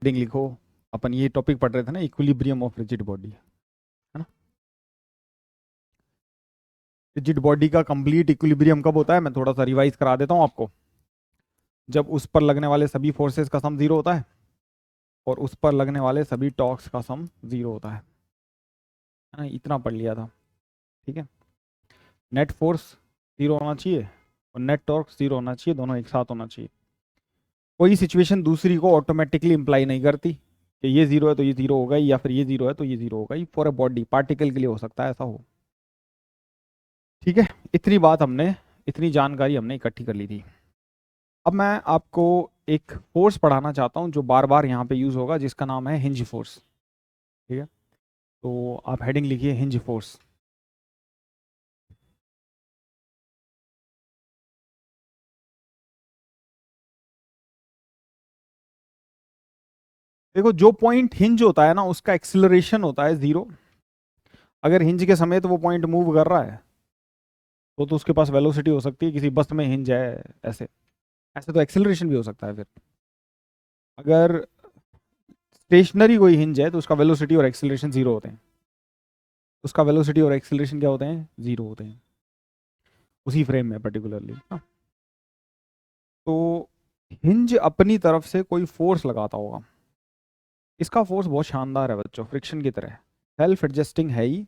Heading लिखो, अपन ये topic पढ़ रहे थे ना, इक्विलिब्रियम ऑफ रिजिड बॉडी, है ना। रिजिड बॉडी का कंप्लीट इक्विलिब्रियम कब होता है, मैं थोड़ा सा रिवाइज करा देता हूँ आपको। जब उस पर लगने वाले सभी फोर्सेस का सम जीरो होता है और उस पर लगने वाले सभी टॉर्क्स का सम जीरो होता है ना, इतना पढ़ लिया था। ठीक है, नेट फोर्स जीरो होना चाहिए और नेट टॉर्क जीरो होना चाहिए, दोनों एक साथ होना चाहिए। कोई सिचुएशन दूसरी को ऑटोमेटिकली इंप्लाई नहीं करती कि ये जीरो है तो ये जीरो होगा, या फिर ये जीरो है तो ये जीरो होगा। फॉर अ बॉडी पार्टिकल के लिए हो सकता है ऐसा हो। ठीक है, इतनी बात हमने, इतनी जानकारी हमने इकट्ठी कर ली थी। अब मैं आपको एक फोर्स पढ़ाना चाहता हूं जो बार बार यहाँ पे यूज होगा, जिसका नाम है हिंज फोर्स। ठीक है, तो आप हेडिंग लिखिए हिंज फोर्स। देखो, जो पॉइंट हिंज होता है ना, उसका एक्सिलरेशन होता है जीरो। अगर हिंज के समेत वो पॉइंट मूव कर रहा है तो उसके पास वेलोसिटी हो सकती है, किसी बस में हिंज है ऐसे, ऐसे तो एक्सिलरेशन भी हो सकता है। फिर अगर स्टेशनरी कोई हिंज है तो उसका वेलोसिटी और एक्सिलरेशन जीरो होते हैं। उसका वेलोसिटी और एक्सिलरेशन क्या होते हैं, जीरो होते हैं, उसी फ्रेम में पर्टिकुलरली। तो हिंज अपनी तरफ से कोई फोर्स लगाता होगा, इसका फोर्स बहुत शानदार है बच्चों, फ्रिक्शन की तरह सेल्फ एडजस्टिंग है ही,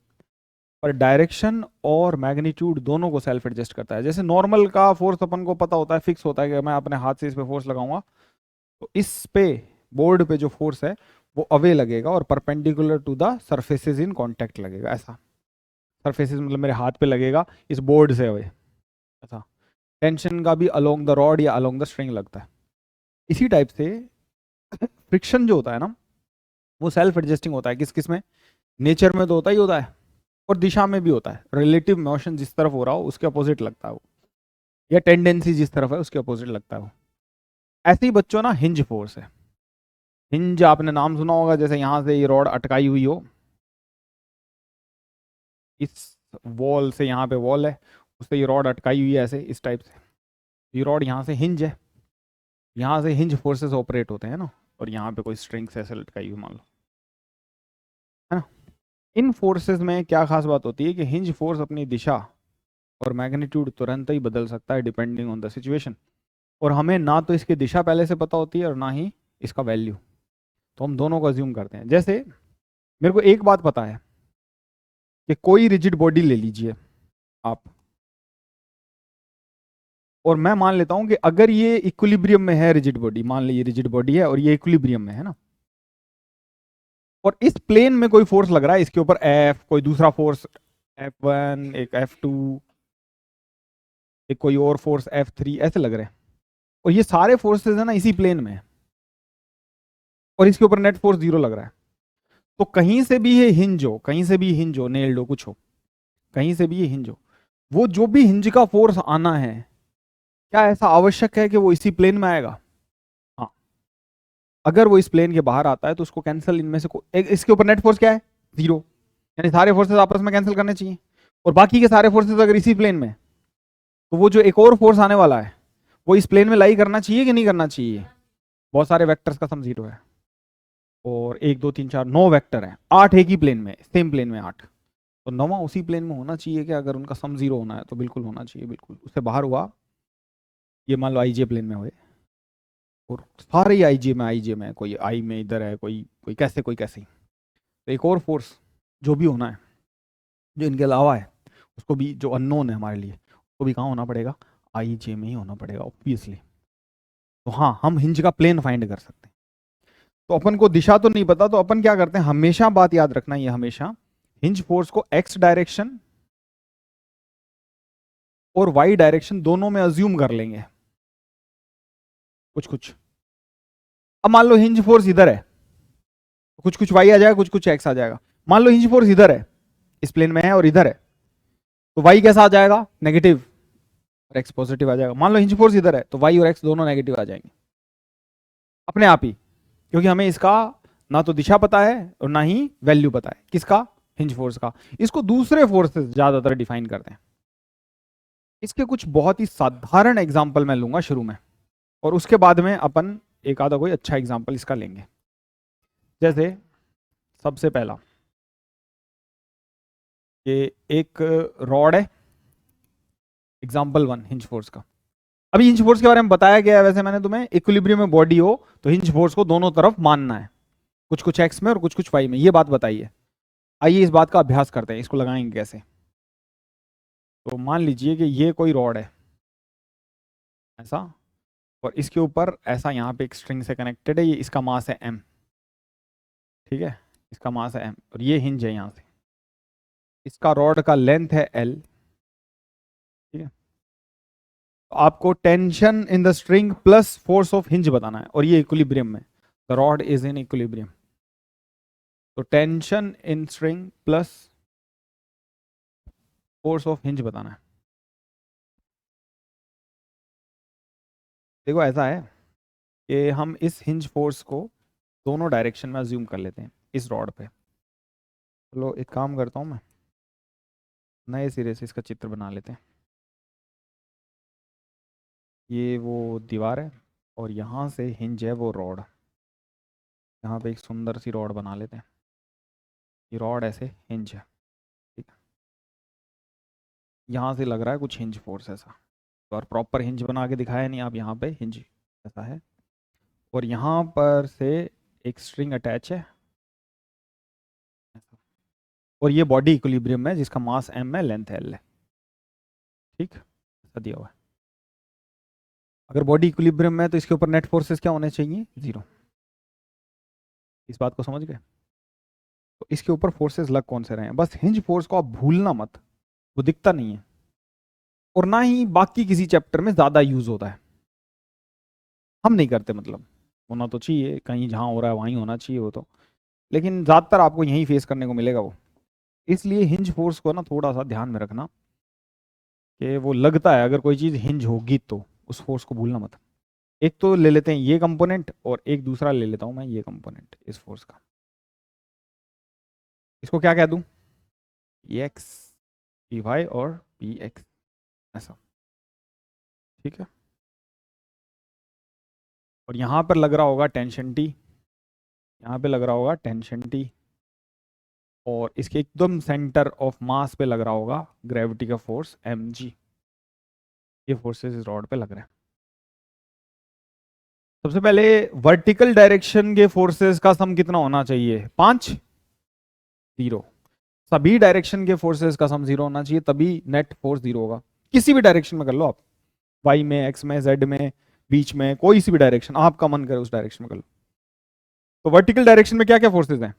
पर डायरेक्शन और मैग्नीट्यूड दोनों को सेल्फ एडजस्ट करता है। जैसे नॉर्मल का फोर्स अपन को पता होता है, फिक्स होता है कि मैं अपने हाथ से इस पे फोर्स लगाऊंगा तो इस पे बोर्ड पे जो फोर्स है वो अवे लगेगा और perpendicular to the surfaces in contact लगेगा। ऐसा सरफेसेस मतलब मेरे हाथ पे लगेगा इस बोर्ड से अवे, ऐसा। टेंशन का भी अलोंग द रॉड या अलोंग द स्ट्रिंग लगता है। इसी टाइप से फ्रिक्शन जो होता है ना, वो सेल्फ एडजस्टिंग होता है। किस किस में, नेचर में तो होता ही होता है और दिशा में भी होता है। रिलेटिव मोशन जिस तरफ हो रहा हो उसके अपोजिट लगता है वो, या टेंडेंसी जिस तरफ है उसके अपोजिट लगता है वो। ऐसे ही बच्चों ना हिंज फोर्स है। हिंज आपने नाम सुना होगा, जैसे यहां से ये रॉड अटकाई हुई हो, इस वॉल से, यहाँ पे वॉल है उससे ये रॉड अटकाई हुई है ऐसे, इस टाइप से। ये रॉड यहाँ से हिंज है, यहाँ से हिंज फोर्सेस ऑपरेट होते हैं ना, और यहाँ पे कोई स्ट्रिंग्स ऐसे लटकाई हुई मान लो, है ना। इन फोर्सेस में क्या खास बात होती है कि हिंज फोर्स अपनी दिशा और मैग्नीट्यूड तुरंत ही बदल सकता है डिपेंडिंग ऑन द सिचुएशन। और हमें ना तो इसकी दिशा पहले से पता होती है और ना ही इसका वैल्यू, तो हम दोनों को अज्यूम करते हैं। जैसे मेरे को एक बात पता है कि कोई रिजिड बॉडी ले लीजिए आप, और मैं मान लेता हूं कि अगर ये इक्विलिब्रियम में है, रिजिड बॉडी, मान लीजिए रिजिड बॉडी है और ये इक्विलिब्रियम में है ना, और इस प्लेन में कोई फोर्स लग रहा है इसके ऊपर एफ, कोई दूसरा फोर्स F1, एक F2, एक कोई और फोर्स F3, ऐसे लग रहे हैं, और ये सारे फोर्सेस है ना इसी प्लेन में, और इसके ऊपर नेट फोर्स जीरो लग रहा है। तो कहीं से भी ये हिंज हो, कहीं से भी हिंज हो, नेल्ड हो, कुछ हो, कहीं से भी ये हिंज हो, वो जो भी हिंज का फोर्स आना है, क्या ऐसा आवश्यक है कि वो इसी प्लेन में आएगा? हाँ, अगर वो इस प्लेन के बाहर आता है तो उसको कैंसिल, इनमें से इसके ऊपर नेट फोर्स क्या है, जीरो, यानी सारे फोर्सेस आपस में कैंसिल करने चाहिए। और बाकी के सारे फोर्सेस अगर इसी प्लेन में, तो वो जो एक और फोर्स आने वाला है वो इस प्लेन में लाई करना चाहिए कि नहीं करना चाहिए? बहुत सारे वेक्टर्स का सम जीरो है, और एक दो तीन चार नौ वेक्टर है, आठ एक ही प्लेन में, सेम प्लेन में आठ, तो नौवां उसी प्लेन में होना चाहिए कि अगर उनका सम जीरो होना है तो बिल्कुल होना चाहिए, बिल्कुल। उससे बाहर हुआ, ये मान लो आईजे प्लेन में हुए और सारे ही आईजे में है, कोई आई में इधर है, कोई कोई कैसे, कोई कैसे, तो एक और फोर्स जो भी होना है जो इनके अलावा है, उसको भी, जो अननोन है हमारे लिए, उसको भी कहाँ होना पड़ेगा, आईजे में ही होना पड़ेगा ऑब्वियसली। तो हाँ, हम हिंज का प्लेन फाइंड कर सकते हैं। तो अपन को दिशा तो नहीं पता, तो अपन क्या करते हैं, हमेशा बात याद रखना, ये हमेशा हिंज फोर्स को एक्स डायरेक्शन और वाई डायरेक्शन दोनों में अज्यूम कर लेंगे कुछ कुछ। अब मान लो हिंज फोर्स इधर है, कुछ कुछ वाई आ जाएगा, कुछ कुछ एक्स आ जाएगा। मान लो हिंज फोर्स इधर है, इस प्लेन में है और इधर है, तो वाई कैसा आ जाएगा, नेगेटिव, और एक्स पॉजिटिव आ जाएगा। मान लो हिंज फोर्स इधर है तो वाई और एक्स दोनों नेगेटिव आ जाएंगे अपने आप ही, क्योंकि हमें इसका ना तो दिशा पता है और ना ही वैल्यू पता है, किसका, हिंज फोर्स का। इसको दूसरे फोर्सेस ज्यादातर डिफाइन करते हैं। इसके कुछ बहुत ही साधारण एग्जाम्पल मैं लूंगा शुरू में, और उसके बाद में अपन एक आधा कोई अच्छा एग्जाम्पल इसका लेंगे। जैसे सबसे पहला कि एक रॉड है, एग्जाम्पल 1 हिंज फोर्स का। अभी हिंज फोर्स के बारे में बताया गया है, वैसे मैंने तुम्हें इक्विलिब्रियम में बॉडी हो तो हिंज फोर्स को दोनों तरफ मानना है, कुछ कुछ एक्स में और कुछ कुछ वाई में, ये बात बताइए। आइए इस बात का अभ्यास करते हैं, इसको लगाएंगे कैसे। तो मान लीजिए कि ये कोई रॉड है ऐसा, और इसके ऊपर ऐसा यहाँ पे एक स्ट्रिंग से कनेक्टेड है, ये इसका मास है m, ठीक है, इसका मास है m, और ये हिंज है यहाँ से, इसका रॉड का लेंथ है l, ठीक है। तो आपको tension in the string plus force of hinge बताना है, और ये इक्विलिब्रियम में, the rod is in equilibrium. तो tension in string plus force of hinge बताना है। देखो ऐसा है कि हम इस हिंज फोर्स को दोनों डायरेक्शन में अज्यूम कर लेते हैं इस रॉड पे। चलो एक काम करता हूँ, मैं नए सिरे से इसका चित्र बना लेते हैं। ये वो दीवार है और यहाँ से हिंज है वो रॉड, यहाँ पे एक सुंदर सी रॉड बना लेते हैं, ये रॉड ऐसे हिंज है, ठीक है। यहाँ से लग रहा है कुछ हिंज फोर्स ऐसा, तो और प्रॉपर हिंज बना के दिखाया नहीं, आप यहाँ पे हिंज ऐसा है, और यहाँ पर से एक स्ट्रिंग अटैच है ऐसा। और ये बॉडी इक्विलिब्रियम है जिसका मास m है, लेंथ l है, ठीक, ऐसा दिया हुआ है। अगर बॉडी इक्विलिब्रियम में है तो इसके ऊपर नेट फोर्सेस क्या होने चाहिए, 0। इस बात को समझ गए। तो इसके ऊपर फोर्सेस लग कौन से रहे हैं, बस हिंज फोर्स को आप भूलना मत, वो दिखता नहीं है और ना ही बाकी किसी चैप्टर में ज्यादा यूज होता है, हम नहीं करते, मतलब होना तो चाहिए, कहीं जहां हो रहा है वहीं होना चाहिए वो तो, लेकिन ज्यादातर आपको यहीं फेस करने को मिलेगा वो। इसलिए हिंज फोर्स को ना थोड़ा सा ध्यान में रखना कि वो लगता है, अगर कोई चीज हिंज होगी तो उस फोर्स को भूलना मत। एक तो ले लेते हैं ये कंपोनेंट, और एक दूसरा ले लेता हूं मैं ये कंपोनेंट इस फोर्स का, इसको क्या कह दूं, पी एक्स, पी वाई और पी एक्स, ऐसा, ठीक है। और यहां पर लग रहा होगा टेंशन टी, यहाँ पे लग रहा होगा टेंशन टी, और इसके एकदम सेंटर ऑफ मास पे लग रहा होगा ग्रेविटी का फोर्स mg। ये फोर्सेस इस रॉड पे लग रहे हैं। सबसे पहले वर्टिकल डायरेक्शन के फोर्सेस का सम कितना होना चाहिए, 5, 0। सभी डायरेक्शन के फोर्सेस का सम 0 होना चाहिए, तभी नेट फोर्स 0 होगा। किसी भी डायरेक्शन में कर लो आप, वाई में, एक्स में, जेड में, बीच में, कोई सी भी डायरेक्शन आपका मन करे उस डायरेक्शन में कर लो। तो वर्टिकल डायरेक्शन में क्या क्या फोर्सेस हैं,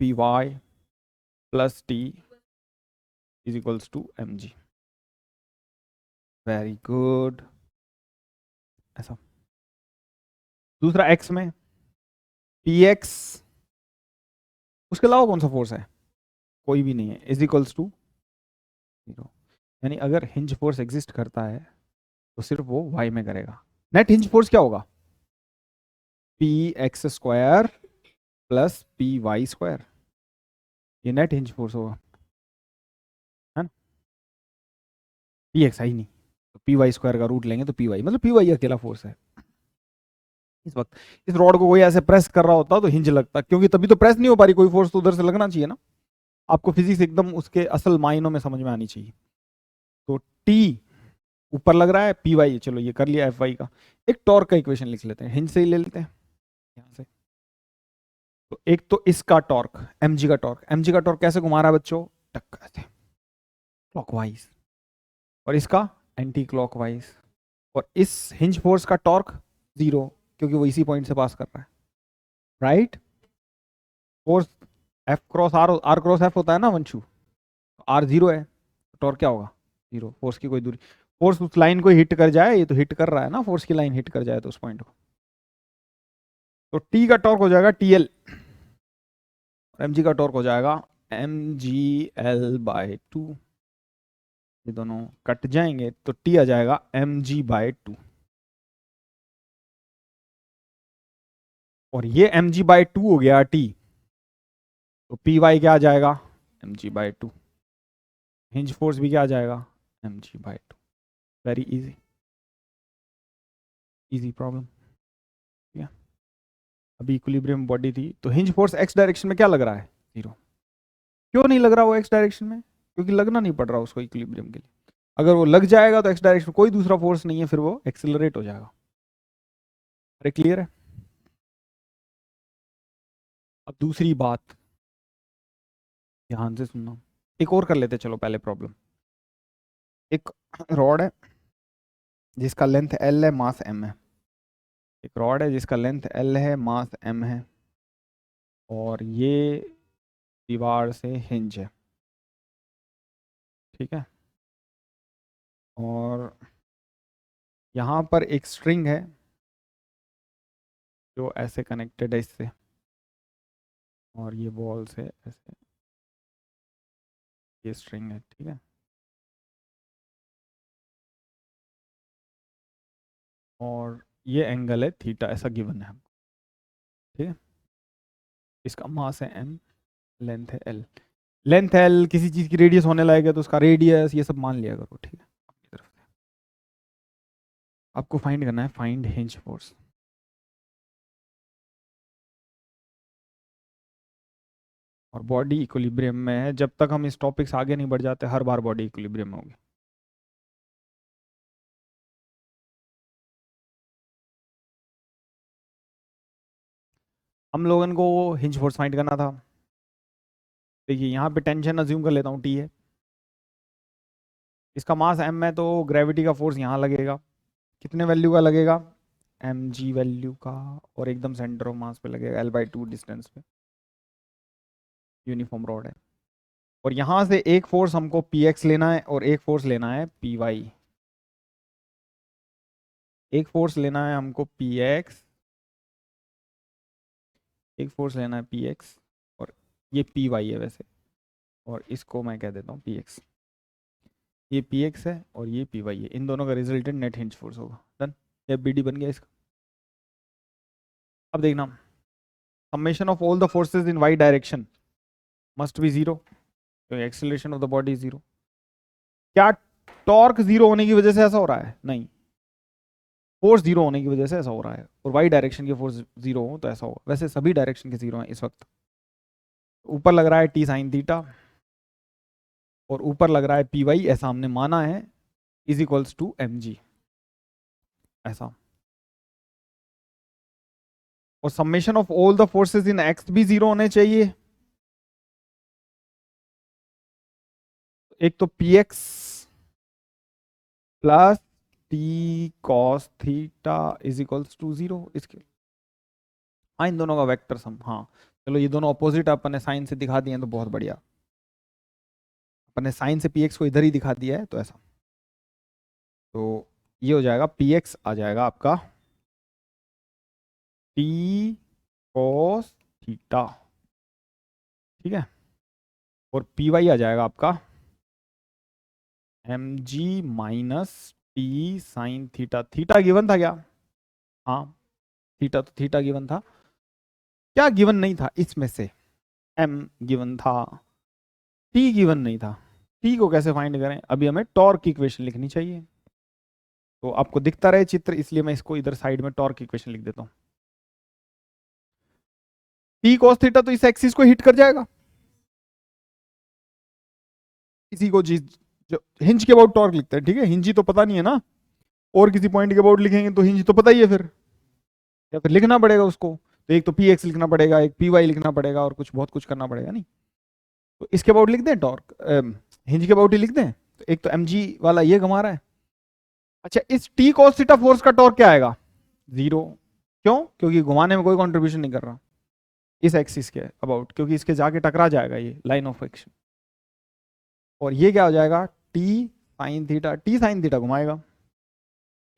P Y plus T is equals to M G, very good, ऐसा। दूसरा एक्स में पी एक्स, उसके अलावा कौन सा फोर्स है, कोई भी नहीं है, इज इक्वल्स टू 0। यानी अगर हिंज फोर्स एग्जिस्ट करता है तो सिर्फ वो वाई में करेगा। नेट हिंज फोर्स क्या होगा, P X square plus P Y square, ये नेट हिंज फोर्स होगा, है ना। पी एक्स आई नहीं, तो पी वाई स्क्वायर का रूट लेंगे तो पी वाई, मतलब पी वाई अकेला फोर्स है। इस वक्त इस रॉड को कोई ऐसे प्रेस कर रहा होता तो हिंज लगता, क्योंकि तभी तो प्रेस नहीं हो पा रही, कोई फोर्स तो उधर से लगना चाहिए ना। आपको फिजिक्स एकदम उसके असल मायनों में समझ में आनी चाहिए। तो टी ऊपर लग रहा है, पी वाई, चलो ये कर लिया एफ वाई का। एक टॉर्क का इक्वेशन लिख लेते हैं, हिंज से ही ले लेते हैं यहाँ से। तो एक तो इसका टॉर्क mg का टॉर्क, mg का टॉर्क कैसे घुमा रहा है बच्चों, टक्कर से क्लॉकवाइज, और इसका एंटी क्लॉकवाइज। और इस हिंज फोर्स का टॉर्क 0, क्योंकि वो इसी पॉइंट से पास कर रहा है, right. Force F cross R, R cross F होता है ना वंशु, आर 0 है, टॉर्क क्या होगा, 0। फोर्स की कोई दूरी, फोर्स उस लाइन को हिट कर जाए, ये तो हिट कर रहा है ना, फोर्स की लाइन हिट कर जाए तो उस पॉइंट को, तो टी का टॉर्क हो जाएगा टीएल, और mg का टॉर्क हो जाएगा mgl/2। ये दोनों कट जाएंगे तो टी आ जाएगा mg/2, और ये mg/2 हो गया टी, तो पी वाई क्या आ जाएगा, mg/2। हिंज फोर्स भी क्या आ जाएगा, mg/2। Very easy, easy problem, ठीक है। अभी इक्विलिब्रियम बॉडी थी, तो हिंज फोर्स एक्स डायरेक्शन में क्या लग रहा है? 0। क्यों नहीं लग रहा वो एक्स डायरेक्शन में? क्योंकि लगना नहीं पड़ रहा उसको इक्विलिब्रियम के लिए। अगर वो लग जाएगा तो एक्स डायरेक्शन में कोई दूसरा फोर्स नहीं है, फिर वो एक्सिलरेट हो जाएगा। अरे क्लियर है? अब दूसरी बात ध्यान से सुनना, एक और कर लेते चलो पहले प्रॉब्लम। एक रॉड है जिसका लेंथ एल है, मास एम है। एक रॉड है जिसका लेंथ एल है, मास एम है, और ये दीवार से हिंज है, ठीक है। और यहाँ पर एक स्ट्रिंग है जो ऐसे कनेक्टेड है इससे, और ये बॉल से ऐसे ये स्ट्रिंग है, ठीक है। और ये एंगल है थीटा, ऐसा गिवन है, ठीक है। इसका मास है m, लेंथ है l। लेंथ l किसी चीज की रेडियस होने लायक है तो उसका रेडियस ये सब मान लिया करो, ठीक है। अपनी तरफ से आपको फाइंड करना है, फाइंड हिंज फोर्स। और बॉडी इक्विलिब्रियम में है। जब तक हम इस टॉपिक से आगे नहीं बढ़ जाते हर बार बॉडी इक्विलिब्रियम में होगी। हम लोगन को हिंज फोर्स फाइंड करना था। देखिए यहाँ पे टेंशन अज्यूम कर लेता हूँ टी है, इसका मास m है, तो ग्रेविटी का फोर्स यहाँ लगेगा। कितने वैल्यू का लगेगा? mg वैल्यू का, और एकदम सेंटर ऑफ मास पे लगेगा, l/2 डिस्टेंस पे। यूनिफॉर्म रॉड है, और यहाँ से एक फोर्स हमको px लेना है और एक फोर्स लेना है py। एक फोर्स लेना है हमको px, एक फोर्स लेना है px, और ये py है वैसे, और इसको मैं कह देता हूँ px। ये px है और ये py है, इन दोनों का रिजल्टेंट नेट हिंज फोर्स होगा। डन, ये bd बन गया इसका। अब देखना, summation of all the forces in y direction must be 0, तो एक्सेलरेशन ऑफ द बॉडी 0। क्या टॉर्क 0 होने की वजह से ऐसा हो रहा है? नहीं, फोर्स 0 होने की वजह से ऐसा हो रहा है। और वाई डायरेक्शन के फोर्स 0 हो तो ऐसा होगा। वैसे सभी डायरेक्शन के 0 हैं इस वक्त। ऊपर लग रहा है टी साइन थीटा, और ऊपर लग रहा है पी वाई, ऐसा हमने माना है, is equals to M G, ऐसा। और summation of all the forces in X भी 0 होने चाहिए। एक तो P X plus T cos theta is equals to 0, इसके। हाँ, इन दोनों का वेक्टर सम। हाँ चलो, ये दोनों अपोजिट अपन ने साइन से दिखा दिए हैं तो बहुत बढ़िया। अपन ने साइन से पी एक्स को इधर ही दिखा दिया है, तो ऐसा। तो ये हो जाएगा, पी एक्स आ जाएगा आपका टी कॉस थीटा, ठीक है। और पी वाई आ जाएगा आपका M G minus T sine theta. Theta given था क्या? हाँ, थीटा तो थीटा गिवन था। क्या गिवन नहीं था इसमें से? एम गिवन था, टी गिवन नहीं था। टी को कैसे फाइंड करें? अभी हमें टॉर्क की इक्वेशन लिखनी चाहिए। तो आपको दिखता रहे चित्र, इसलिए मैं इसको इधर साइड में टॉर्क की इक्वेशन लिख देता हूँ। टी कॉस थीटा तो इस एक्सिस को हिट कर जाएगा। किसी को जो हिंज के अबाउट टॉर्क लिखते हैं, ठीक है, हिंज ही तो पता नहीं है ना, और किसी पॉइंट के अबाउट लिखेंगे तो हिंज तो पता ही है फिर, या फिर लिखना पड़ेगा उसको। तो एक तो पी एक्स लिखना पड़ेगा, एक पी वाई लिखना पड़ेगा, और कुछ बहुत कुछ करना पड़ेगा। नहीं तो इसके अबाउट लिख दें टॉर्क, हिंज के अबाउट ही लिख दें। तो एक तो एम जी वाला ये घुमा रहा है। अच्छा, इस टी कॉस थीटा फोर्स का टॉर्क क्या आएगा? 0। क्यों? क्योंकि घुमाने में कोई कंट्रीब्यूशन नहीं कर रहा इस एक्सिस के अबाउट, क्योंकि इसके जाके टकरा जाएगा ये लाइन ऑफ एक्शन। और ये क्या हो जाएगा? T sine theta. T sine theta घुमाएगा,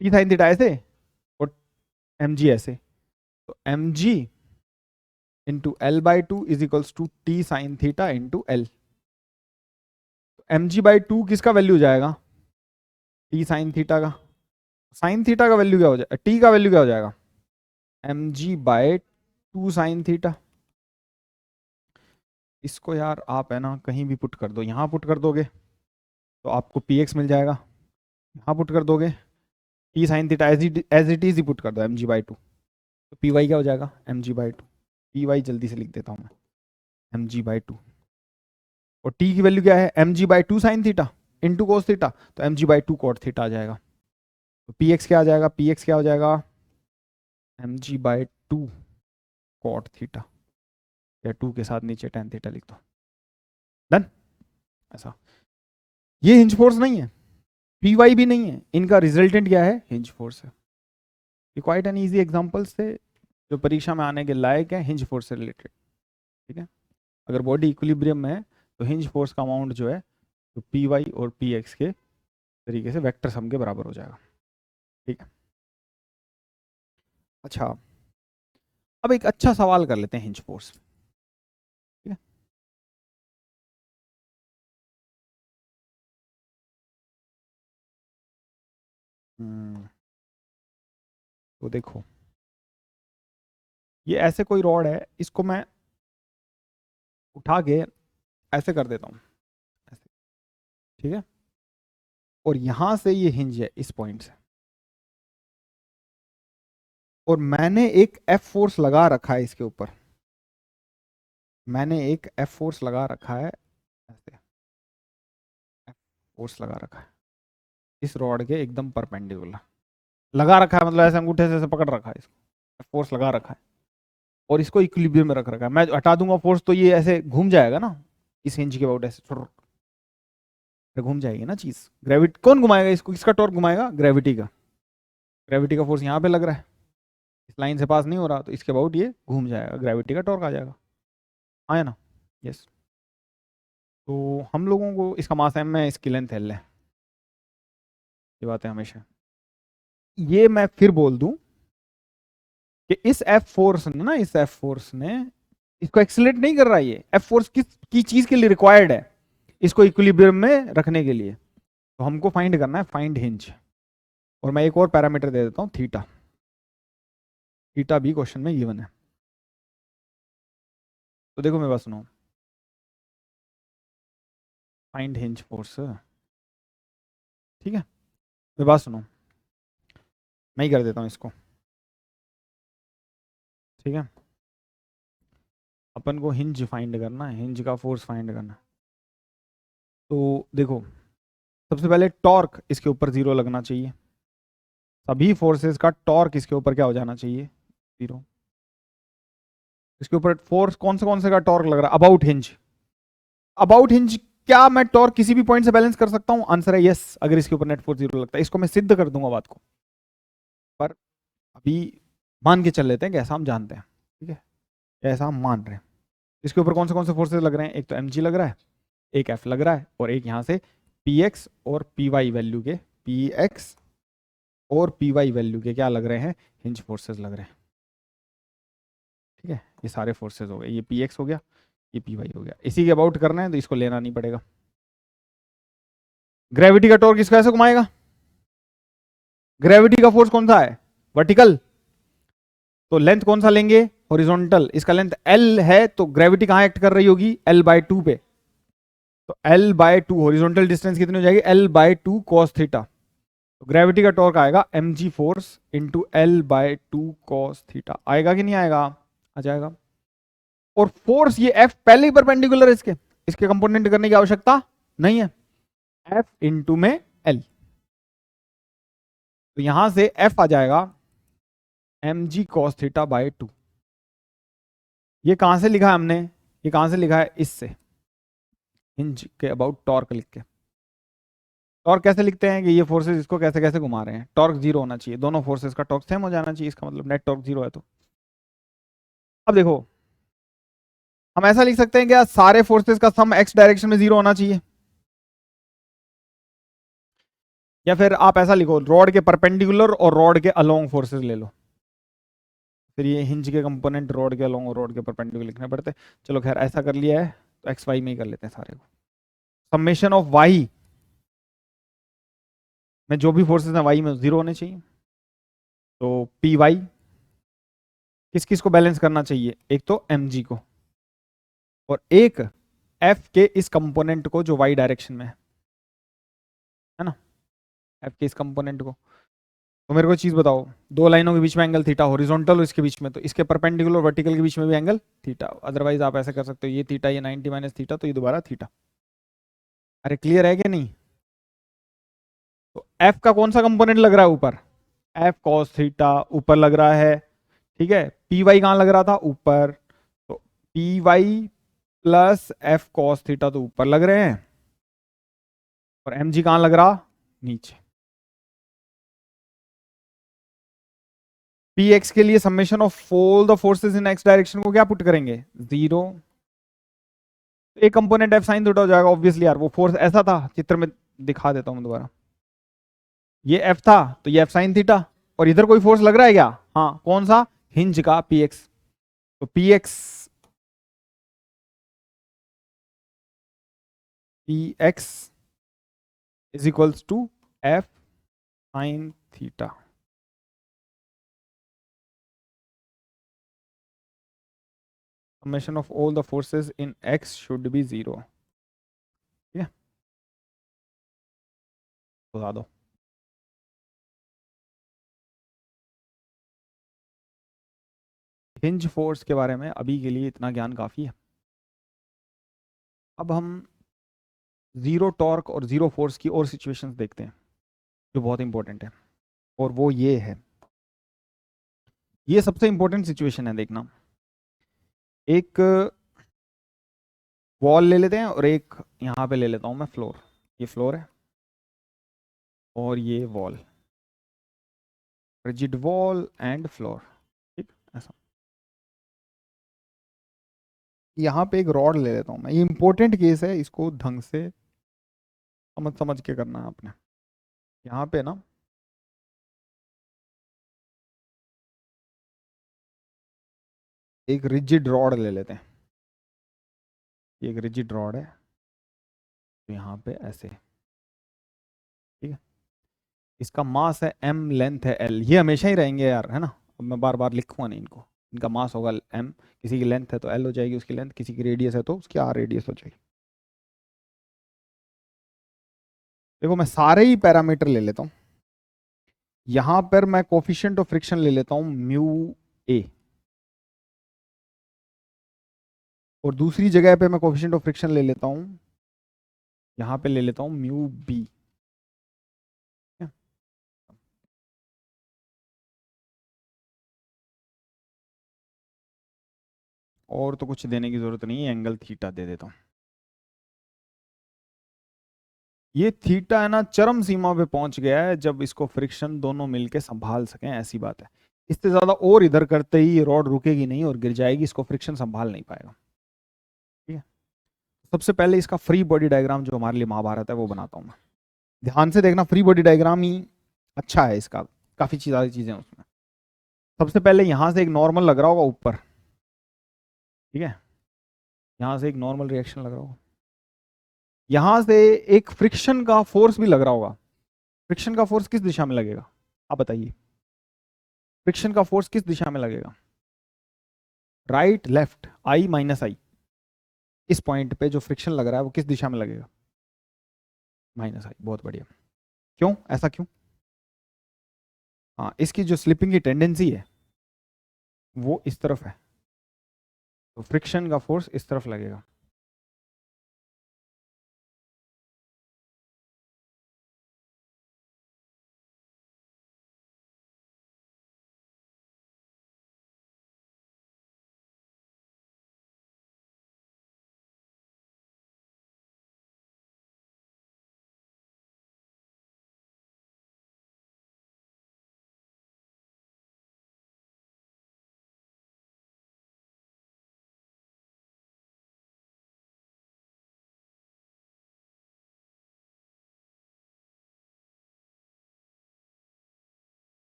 टी साइन थीटा ऐसे, और एम जी ऐसे। तो M G into L by two is equals to T sine theta into L. M G by two किसका वैल्यू हो जाएगा? टी साइन थीटा का। Sine theta का वैल्यू क्या हो जाएगा? टी का वैल्यू क्या हो जाएगा? M G by two sine theta. इसको यार आप है ना कहीं भी पुट कर दो, यहाँ पुट कर दोगे तो आपको पी एक्स मिल जाएगा, यहाँ पुट कर दोगे T sine theta as it is ही पुट कर दो एम जी बाई टू। तो पी वाई क्या हो जाएगा, M G by two. P Y जल्दी से लिख देता हूँ मैं, एम जी बाई टू। और टी की वैल्यू क्या है, M G by two sine theta into cos theta, तो M G by two cot theta आ जाएगा। तो पी एक्स क्या आ जाएगा, पी एक्स क्या हो जाएगा, M G by two cot theta, या टू के साथ नीचे टेन थीटा लिख दो, डन। ऐसा, ये हिंज फोर्स नहीं है, पी वाई भी नहीं है, इनका रिजल्टेंट क्या है, हिंज फोर्स है। ये क्वाइट एन इजी एग्जांपल्स थे जो परीक्षा में आने के लायक है हिंज फोर्स से रिलेटेड। ठीक है, अगर बॉडी इक्विलिब्रियम में है तो हिंज फोर्स का अमाउंट जो है तो पी वाई और पी एक्स के तरीके से वेक्टर सम के बराबर हो जाएगा। ठीक है, अच्छा अब एक अच्छा सवाल कर लेते हैं हिंज फोर्स। ठीक है, तो देखो ये ऐसे कोई रॉड है, इसको मैं उठा के ऐसे कर देता हूँ, ऐसे। ठीक है, और यहां से ये हिंज है इस पॉइंट से, और मैंने एक एफ फोर्स लगा रखा है इसके ऊपर, मैंने एक एफ फोर्स लगा रखा है, ऐसे एफ फोर्स लगा रखा है इस रॉड के एकदम परपेंडिकुलर, लगा रखा है मतलब ऐसे अंगूठे से ऐसे पकड़ रखा है इसको, एफ फोर्स लगा रखा है और इसको इक्विलिब्रियम में रख रखा है। मैं हटा दूंगा फोर्स तो ये ऐसे घूम जाएगा ना, इस हिंज के अबाउट ऐसे घूम जाएगी ना चीज। ग्रेविटी कौन घुमाएगा इसको, किसका टॉर्क घुमाएगा, ग्रेविटी का। ग्रेविटी का फोर्स यहाँ पे लग रहा है, इस लाइन से पास नहीं हो रहा, तो इसके अबाउट ये घूम जाएगा, ग्रेविटी का टॉर्क आ जाएगा। आया ना, यस। तो हम लोगों को इसका मास एम है, इसकी लेंथ एल है, ये बात है हमेशा। ये मैं फिर बोल दूं कि इस एफ फोर्स ने ना, इस एफ फोर्स ने इसको एक्सीलरेट नहीं कर रहा है, ये एफ फोर्स किस की चीज के लिए रिक्वायर्ड है, इसको इक्विलिब्रियम में रखने के लिए। तो हमको फाइंड करना है, फाइंड हिंज। और मैं एक और पैरामीटर दे देता हूं, थीटा। थीटा भी क्वेश्चन में गिवन है। तो देखो मेरी बात सुनो, फाइंड हिंज फोर्स। ठीक है, मेरी बात सुनो, मैं ही कर देता हूं इसको। ठीक है, अपन को हिंज फाइंड करना है, हिंज का फोर्स फाइंड करना है। तो देखो सबसे पहले टॉर्क इसके ऊपर जीरो लगना चाहिए, सभी फोर्सेस का टॉर्क इसके ऊपर क्या हो जाना चाहिए, जीरो। इसके ऊपर फोर्स कौन से का टॉर्क लग रहा है, अबाउट हिंज। अबाउट हिंज, क्या मैं टॉर्क किसी भी पॉइंट से बैलेंस कर सकता हूं, आंसर है यस, अगर इसके ऊपर नेट फोर्स जीरो लगता है। इसको मैं सिद्ध कर दूंगा बात को, पर अभी मान के चल लेते हैं कि ऐसा हम जानते हैं। ठीक है, ऐसा हम मान रहे हैं। इसके ऊपर कौन से फोर्सेस लग रहे हैं, एक तो एम लग रहा है, एक एफ लग रहा है, और एक यहाँ से पी एक्स और पी वाई वैल्यू के, पी एक्स और पी वाई वैल्यू के क्या लग रहे हैं, हिंज फोर्सेस लग रहे हैं। ठीक है, ये सारे फोर्सेस हो गए, ये पी एक्स हो गया, ये पी वाई हो गया। इसी के अबाउट करना है तो इसको लेना नहीं पड़ेगा। ग्रेविटी का टॉर्क इसको ऐसे घुमाएगा, ग्रेविटी का फोर्स कौन सा है, वर्टिकल, तो लेंथ कौन सा लेंगे, हॉरिजॉन्टल। इसका लेंथ एल है, तो ग्रेविटी कहां एक्ट कर रही होगी, एल बाय टू पे। तो L by two, horizontal distance कितनी हो जाएगी, L by two cos theta. तो ग्रेविटी का टॉर्क आएगा M G force into L by two cos theta. आएगा कि नहीं आएगा, आ जाएगा। और फोर्स ये एफ पहले ही परपेंडिकुलर है इसके, इसके कंपोनेंट करने की आवश्यकता नहीं है, एफ इंटू में एल। तो यहां से एफ आ जाएगा M G cos theta by two. ये कहां से लिखा है हमने, ये कहां से लिखा है, इससे हिंज के अबाउट टॉर्क लिख के। टॉर्क कैसे लिखते हैं कि ये फोर्सेस इसको कैसे कैसे घुमा रहे हैं, टॉर्क जीरो होना चाहिए, दोनों फोर्सेस का टॉर्क सेम हो जाना चाहिए, इसका मतलब नेट टॉर्क जीरो है। तो अब देखो हम ऐसा लिख सकते हैं क्या, सारे फोर्सेस का सम एक्स डायरेक्शन में जीरो होना चाहिए, या फिर आप ऐसा लिखो रॉड के परपेंडिकुलर और रॉड के अलोंग फोर्सेस ले लो, फिर ये हिंज के कंपोनेंट रॉड के अलोंग और रॉड के परपेंडिकुलर लिखने पड़ते। चलो खैर ऐसा कर लिया है तो एक्स वाई में ही कर लेते हैं सारे को। समेशन ऑफ वाई में जो भी फोर्सेस हैं वाई में जीरो होने चाहिए। तो पी वाई किस किस को बैलेंस करना चाहिए, एक तो एम जी को, और एक एफ के इस कंपोनेंट को जो वाई डायरेक्शन में है ना, एफ के इस कंपोनेंट को। तो मेरे को चीज बताओ, दो लाइनों के बीच में एंगल थीटा, हॉरिजॉन्टल और इसके बीच में, तो इसके परपेंडिकुलर वर्टिकल के बीच में भी एंगल थीटा। अदरवाइज आप ऐसे कर सकते हो, ये थीटा, ये 90 माइनस थीटा, तो ये दोबारा थीटा। अरे क्लियर है कि नहीं? तो एफ का कौन सा कंपोनेंट लग रहा है ऊपर? एफ कॉस थीटा ऊपर लग रहा है, ठीक है। पी वाई कहाँ लग रहा था? ऊपर। तो P Y plus F cos theta तो ऊपर लग रहे हैं, और एम जी कहाँ लग रहा? नीचे। पी एक्स के लिए summation of all the forces in x direction को क्या पुट करेंगे? 0। एक कंपोनेंट एफ साइन थीटा हो जाएगा ऑब्वियसली यार, वो फोर्स ऐसा था, चित्र में दिखा देता हूं दोबारा। ये एफ था तो ये एफ साइन थीटा, और इधर कोई फोर्स लग रहा है क्या? हाँ, कौन सा? हिंज का, पी एक्स। तो P X is equals to F sine theta. Summation of all the forces in X should be 0। ठीक है, बता दो। हिंज फोर्स के बारे में अभी के लिए इतना ज्ञान काफी है। अब हम जीरो टॉर्क और जीरो फोर्स की और सिचुएशंस देखते हैं जो बहुत इंपॉर्टेंट है, और वो ये है, ये सबसे इंपॉर्टेंट सिचुएशन है, देखना। एक वॉल ले लेते हैं और एक यहाँ पे ले लेता हूँ मैं फ्लोर। ये फ्लोर है और ये wall, rigid wall and floor. ठीक, ऐसा। यहाँ पे एक रॉड ले लेता हूँ मैं, ये इंपॉर्टेंट केस है, इसको ढंग से समझ समझ के करना है आपने। यहाँ पे ना एक रिजिड रॉड ले लेते हैं, ये एक रिजिड रॉड है, तो यहाँ पे ऐसे, ठीक है। इसका मास है m, लेंथ है l, ये हमेशा ही रहेंगे यार, है ना। अब मैं बार बार लिखूंगा नहीं इनको। इनका मास होगा m, किसी की लेंथ है तो l हो जाएगी उसकी लेंथ, किसी की रेडियस है तो उसकी r रेडियस हो जाएगी। देखो मैं सारे ही पैरामीटर ले लेता हूँ। यहां पर मैं कोफिशिएंट ऑफ फ्रिक्शन ले लेता हूं म्यू a, और दूसरी जगह पे मैं कोफिशिएंट ऑफ फ्रिक्शन ले लेता हूं, यहां पे ले लेता हूं म्यू b। और तो कुछ देने की जरूरत नहीं है, एंगल थीटा दे देता हूं। ये थीटा है ना, चरम सीमा पे पहुंच गया है जब इसको फ्रिक्शन दोनों मिलके संभाल सकें, ऐसी बात है। इससे ज्यादा और इधर करते ही ये रॉड रुकेगी नहीं और गिर जाएगी, इसको फ्रिक्शन संभाल नहीं पाएगा। ठीक है, सबसे पहले इसका फ्री बॉडी डायग्राम जो हमारे लिए महाभारत है वो बनाता हूं मैं। ध्यान से देखना, फ्री बॉडी डायग्राम ही अच्छा है इसका, काफी सारी चीजें हैं उसमें। सबसे पहले यहां से एक नॉर्मल लग रहा होगा ऊपर, ठीक है, यहां से एक नॉर्मल रिएक्शन लग रहा होगा, यहां से एक फ्रिक्शन का फोर्स भी लग रहा होगा। फ्रिक्शन का फोर्स किस दिशा में लगेगा, आप बताइए? फ्रिक्शन का फोर्स किस दिशा में लगेगा? राइट, लेफ्ट, आई माइनस आई। इस पॉइंट पे जो फ्रिक्शन लग रहा है वो किस दिशा में लगेगा? माइनस आई। बहुत बढ़िया। क्यों, ऐसा क्यों? हाँ, इसकी जो स्लिपिंग की टेंडेंसी है वो इस तरफ है, तो फ्रिक्शन का फोर्स इस तरफ लगेगा।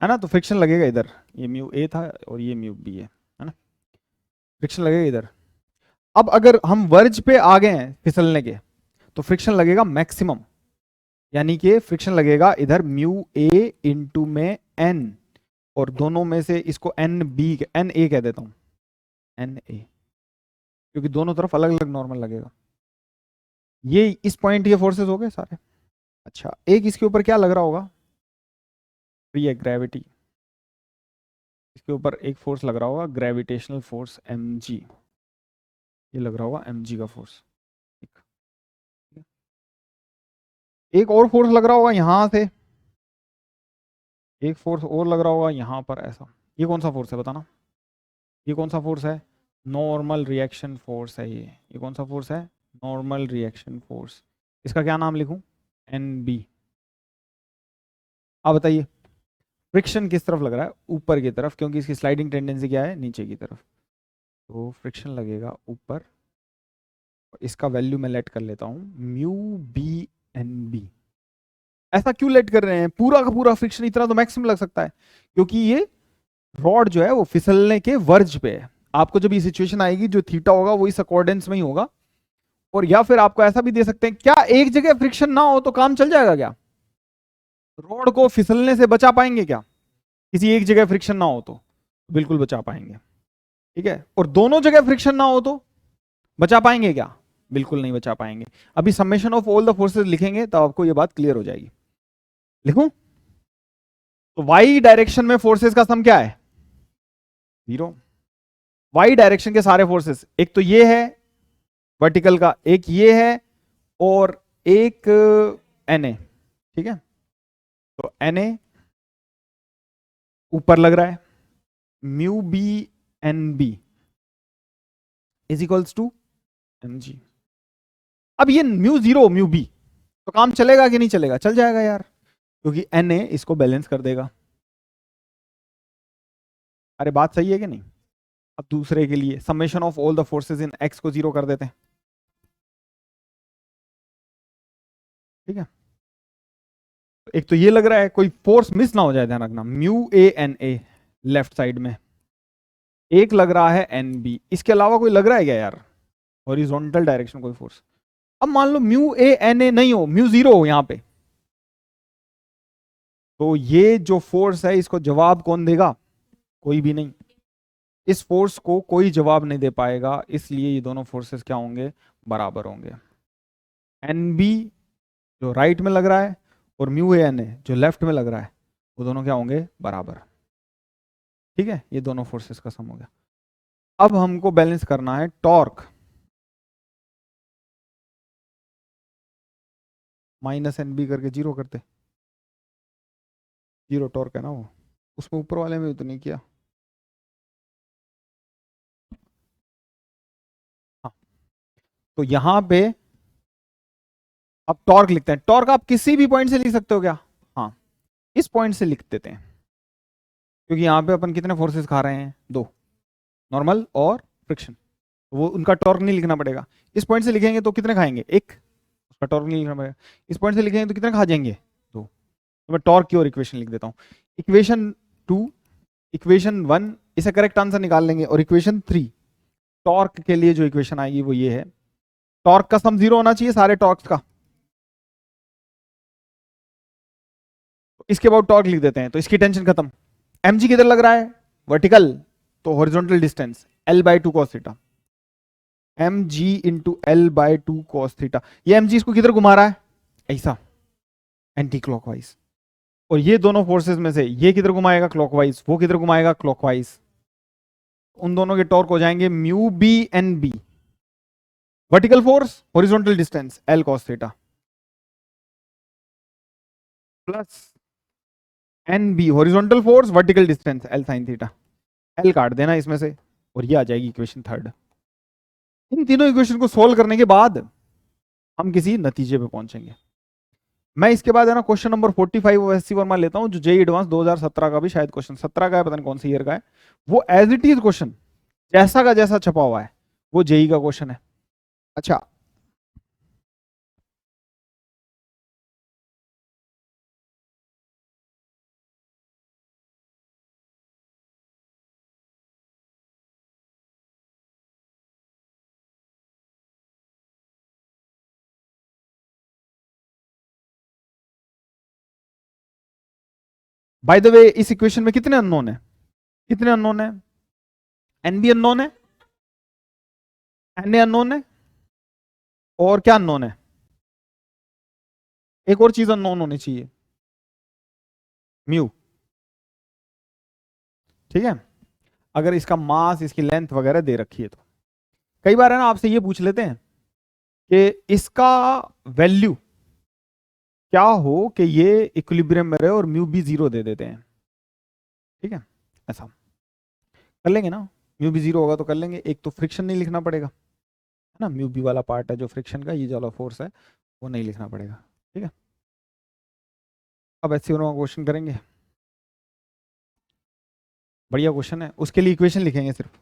है ना, तो फ्रिक्शन लगेगा इधर, ये म्यू ए था और ये म्यू बी है ना, फ्रिक्शन लगेगा इधर। अब अगर हम वर्ज पे आ गए हैं फिसलने के, तो फ्रिक्शन लगेगा मैक्सिमम, यानी कि फ्रिक्शन लगेगा इधर म्यू ए इंटू में एन, और दोनों में से इसको एन बी, एन ए कह देता हूं, एन ए, क्योंकि दोनों तरफ अलग अलग नॉर्मल लगेगा। ये इस पॉइंट के फोर्सेस हो गए सारे। अच्छा, एक इसके ऊपर क्या लग रहा होगा, ये ग्रेविटी, इसके ऊपर एक फोर्स लग रहा होगा, ग्रेविटेशनल फोर्स mg, ये लग रहा होगा mg का फोर्स। एक और फोर्स लग रहा होगा यहां से, एक फोर्स और लग रहा होगा यहां पर ऐसा। ये कौन सा फोर्स है बताना, ये कौन सा फोर्स है, नॉर्मल रिएक्शन फोर्स है ये कौन सा फोर्स है, नॉर्मल रिएक्शन फोर्स। इसका क्या नाम लिखूं, NB। अब बताइए फ्रिक्शन किस तरफ लग रहा है, ऊपर की तरफ, क्योंकि इसकी स्लाइडिंग टेंडेंसी क्या है, नीचे की तरफ। तो फ्रिक्शन लगेगा ऊपर, इसका वैल्यू मैं लेट कर लेता हूं μB/NB। ऐसा क्यों लेट कर रहे हैं, पूरा का पूरा फ्रिक्शन इतना तो मैक्सिमम लग सकता है, क्योंकि ये रॉड जो है वो फिसलने के वर्ज पे है। आपको जब ये सिचुएशन आएगी, जो थीटा होगा वो इस अकॉर्डेंस में ही होगा। और या फिर आपको ऐसा भी दे सकते हैं, क्या एक जगह फ्रिक्शन ना हो तो काम चल जाएगा क्या, रॉड को फिसलने से बचा पाएंगे क्या, किसी एक जगह फ्रिक्शन ना हो तो बिल्कुल बचा पाएंगे, ठीक है। और दोनों जगह फ्रिक्शन ना हो तो बचा पाएंगे क्या, बिल्कुल नहीं बचा पाएंगे। अभी summation of all the forces लिखेंगे तब आपको ये बात क्लियर हो जाएगी। लिखूं, तो वाई डायरेक्शन में फोर्सेस का सम क्या है, 0। वाई डायरेक्शन के सारे फोर्सेस, एक तो ये है वर्टिकल का, एक ये है, और एक Na, ठीक है। तो Na ऊपर लग रहा है, μB/NB is equals to mg। अब ये μ0 μB, तो काम चलेगा कि नहीं चलेगा, चल जाएगा यार, क्योंकि Na इसको बैलेंस कर देगा। अरे बात सही है कि नहीं। अब दूसरे के लिए summation of all the forces in x को 0 कर देते हैं, ठीक है। एक तो ये लग रहा है कोई फोर्स मिस ना हो जाए, ध्यान रखना, μA/NA लेफ्ट साइड में, एक लग रहा है NB, इसके अलावा कोई लग रहा है क्या यार, हॉरिजॉन्टल डायरेक्शन कोई फोर्स। अब मान लो μA/NA नहीं हो, μ0 हो यहां पे, तो ये जो फोर्स है इसको जवाब कौन देगा, कोई भी नहीं। इस फोर्स को कोई जवाब नहीं दे पाएगा, इसलिए ये दोनों फोर्सेस क्या होंगे, बराबर होंगे। NB जो राइट में लग रहा है और μA/NA जो लेफ्ट में लग रहा है, वो दोनों क्या होंगे, बराबर, ठीक है। ये दोनों फोर्सेस का सम हो गया। अब हमको बैलेंस करना है टॉर्क, -NB करके 0 करते, 0 टॉर्क है ना वो, उसमें ऊपर वाले में भी तो नहीं किया। हाँ, तो यहां पे अब टॉर्क लिखते हैं। टॉर्क आप किसी भी पॉइंट से लिख सकते हो क्या, हाँ, इस पॉइंट से लिख देते हैं, क्योंकि यहां पे अपन कितने फोर्सेस खा रहे हैं, 2, नॉर्मल और फ्रिक्शन, वो उनका टॉर्क नहीं लिखना पड़ेगा। इस पॉइंट से लिखेंगे तो कितने खाएंगे, 1, उसका टॉर्क नहीं लिखना पड़ेगा। इस पॉइंट से लिखेंगे तो कितने खा जाएंगे, 2। तो मैं टॉर्क की और इक्वेशन लिख देता हूं, इक्वेशन 2, इक्वेशन 1, इसे करेक्ट आंसर निकाल लेंगे, और इक्वेशन 3 टॉर्क के लिए जो इक्वेशन आएगी वो ये है, टॉर्क का सम 0 होना चाहिए सारे टॉर्क्स का। तो इसके बाद टॉर्क लिख देते हैं, तो इसकी टेंशन खत्म। mg किधर लग रहा है, वर्टिकल, तो horizontal distance L/2 cos theta, mg into L/2 cos theta. ये mg इसको किधर घुमा रहा है, ऐसा, एंटी क्लॉकवाइज। और ये दोनों फोर्सेस में से ये किधर घुमाएगा, क्लॉकवाइज, वो किधर घुमाएगा, क्लॉकवाइज। उन दोनों के टॉर्क हो जाएंगे μB/NB, vertical force, horizontal distance L cos theta, plus NB horizontal force, vertical distance L sin theta. L काट देना इसमें से, और ये आ जाएगी इक्वेशन 3। इन तीनों इक्वेशन को सोल्व करने के बाद हम किसी नतीजे पे पहुंचेंगे। मैं इसके बाद है ना क्वेश्चन नंबर 45 SC वर्मा लेता हूं, जो जेई एडवांस 2017 का भी शायद क्वेश्चन 17 का है, पता नहीं कौन सी ईयर का है, वो एज इट इज क्वेश्चन जैसा का जैसा छपा हुआ है, वो जेई का क्वेश्चन है। अच्छा, बाय द वे इस इक्वेशन में कितने अननोन है, कितने अननोन है, NB अननोन है, NA अननोन है, और क्या अननोन है, एक और चीज अननोन होनी चाहिए, म्यू। ठीक है, अगर इसका मास, इसकी लेंथ वगैरह दे रखी है तो कई बार है ना आपसे ये पूछ लेते हैं कि इसका वैल्यू क्या हो कि ये इक्विलिब्रियम में रहे, और म्यू भी 0 दे देते हैं। ठीक है, ऐसा कर लेंगे ना, म्यू भी 0 होगा तो कर लेंगे। एक तो फ्रिक्शन नहीं लिखना पड़ेगा, है ना, म्यू भी वाला पार्ट है जो फ्रिक्शन का, ये जो वाला फोर्स है वो नहीं लिखना पड़ेगा। ठीक है, अब ऐसे क्वेश्चन करेंगे, बढ़िया क्वेश्चन है, उसके लिए इक्वेशन लिखेंगे सिर्फ।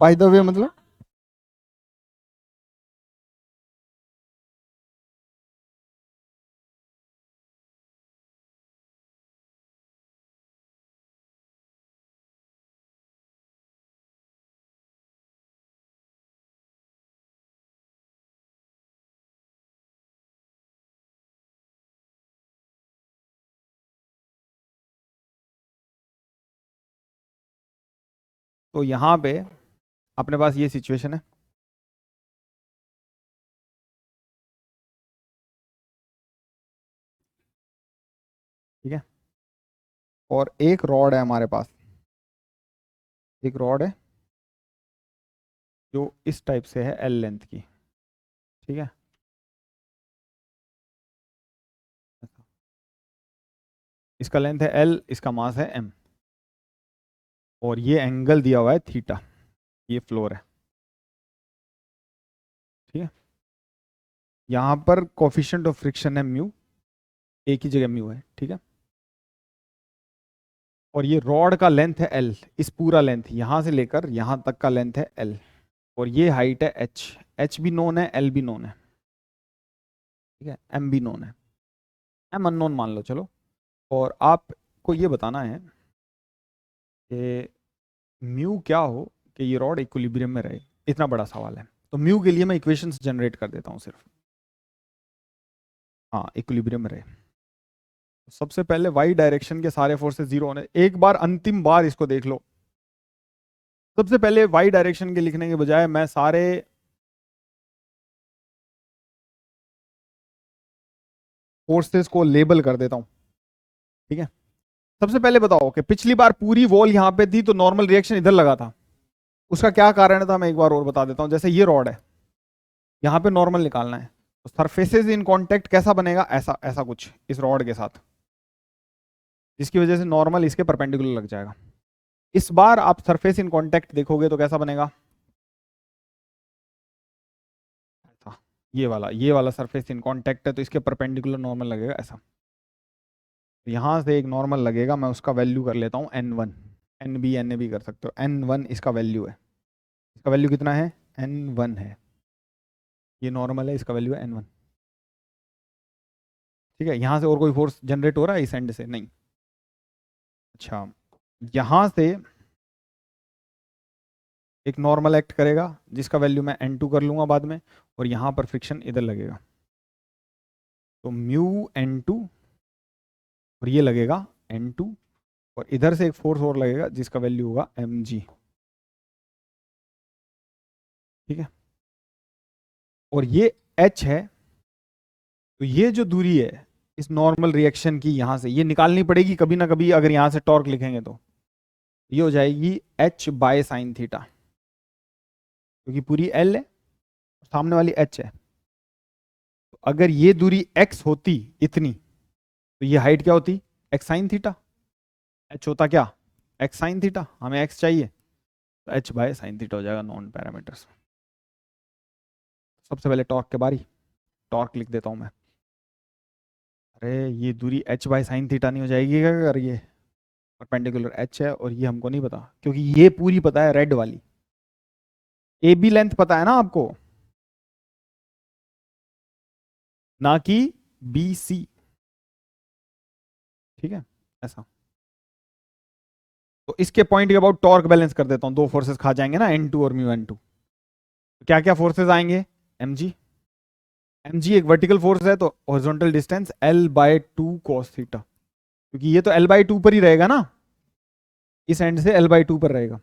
बाय द वे मतलब तो यहाँ पे अपने पास ये सिचुएशन है, ठीक है, और एक रॉड है हमारे पास, एक रॉड है जो इस टाइप से है, एल लेंथ की। ठीक है, इसका लेंथ है एल, इसका मास है एम, और ये एंगल दिया हुआ है थीटा, ये फ्लोर है। ठीक है, यहाँ पर कोफिशिएंट ऑफ फ्रिक्शन है म्यू, एक ही जगह म्यू है। ठीक है, और ये रॉड का लेंथ है एल, इस पूरा लेंथ यहां से लेकर यहां तक का लेंथ है एल, और ये हाइट है एच, एच भी नोन है, एल भी नोन है। ठीक है, एम भी नोन है, एम अननोन मान लो चलो। और आपको ये बताना है कि म्यू क्या हो कि ये रॉड इक्विलिब्रियम में रहे, इतना बड़ा सवाल है। तो म्यू के लिए मैं इक्वेशंस जनरेट कर देता हूँ सिर्फ, हाँ इक्विलिब्रियम में रहे। सबसे पहले वाई डायरेक्शन के सारे फोर्सेस 0 होने, एक बार अंतिम बार इसको देख लो। सबसे पहले वाई डायरेक्शन के लिखने के बजाय मैं सारे फोर्सेस को लेबल कर देता हूं। ठीक है, सबसे पहले बताओ कि पिछली बार पूरी वॉल यहां पे थी तो नॉर्मल रिएक्शन इधर लगा था, उसका क्या कारण था, मैं एक बार और बता देता हूं। जैसे ये रॉड है, यहां पे नॉर्मल निकालना है, तो सरफेसेस इन कांटेक्ट कैसा बनेगा, ऐसा ऐसा कुछ इस रॉड के साथ, जिसकी वजह से नॉर्मल इसके परपेंडिकुलर लग जाएगा। इस बार आप सरफेस इन कांटेक्ट देखोगे तो कैसा बनेगा, ऐसा, ये वाला सरफेस इन कांटेक्ट है तो इसके परपेंडिकुलर नॉर्मल लगेगा ऐसा। तो यहां से एक नॉर्मल लगेगा, मैं उसका वैल्यू कर लेता हूं n1, एन भी कर सकते हो, n1 इसका वैल्यू है, इसका वैल्यू कितना है, n1 है, ये नॉर्मल है, इसका वैल्यू है n1। ठीक है, यहां से और कोई फोर्स जनरेट हो रहा है इस एंड से, नहीं। अच्छा, यहां से एक नॉर्मल एक्ट करेगा जिसका वैल्यू मैं n2 कर लूंगा बाद में, और यहां पर फ्रिक्शन इधर लगेगा, तो म्यू n2, और ये लगेगा n2, और इधर से एक फोर्स और लगेगा जिसका वैल्यू होगा mg। ठीक है, और ये h है, तो ये जो दूरी है इस नॉर्मल रिएक्शन की यहां से ये निकालनी पड़ेगी कभी ना कभी, अगर यहां से टॉर्क लिखेंगे तो ये हो जाएगी h बाय साइन थीटा, क्योंकि पूरी l है, सामने वाली h है। तो अगर ये दूरी x होती इतनी, तो ये हाइट क्या होती, x साइन थीटा, h होता क्या, x साइन थीटा, हमें x चाहिए, तो h बाय साइन थीटा हो जाएगा नॉन पैरामीटर्स। सबसे पहले टॉर्क के बारी, टॉर्क लिख देता हूं मैं। अरे ये दूरी h बाय साइन थीटा नहीं हो जाएगी क्या, अगर ये परपेंडिकुलर h है और ये हमको नहीं पता, क्योंकि ये पूरी पता है रेड वाली, ए बी लेंथ पता है ना आपको, ना कि बी सी। ठीक है, ऐसा। तो इसके पॉइंट के अबाउट टॉर्क बैलेंस कर देता हूं, दो फोर्सेस खा जाएंगे ना, n2 और म्यू n2, तो क्या क्या फोर्सेस आएंगे, mg, mg एक वर्टिकल फोर्स है तो horizontal distance L/2 cos theta, क्योंकि ये तो L/2 पर ही रहेगा ना, इस एंड से L/2 पर रहेगा।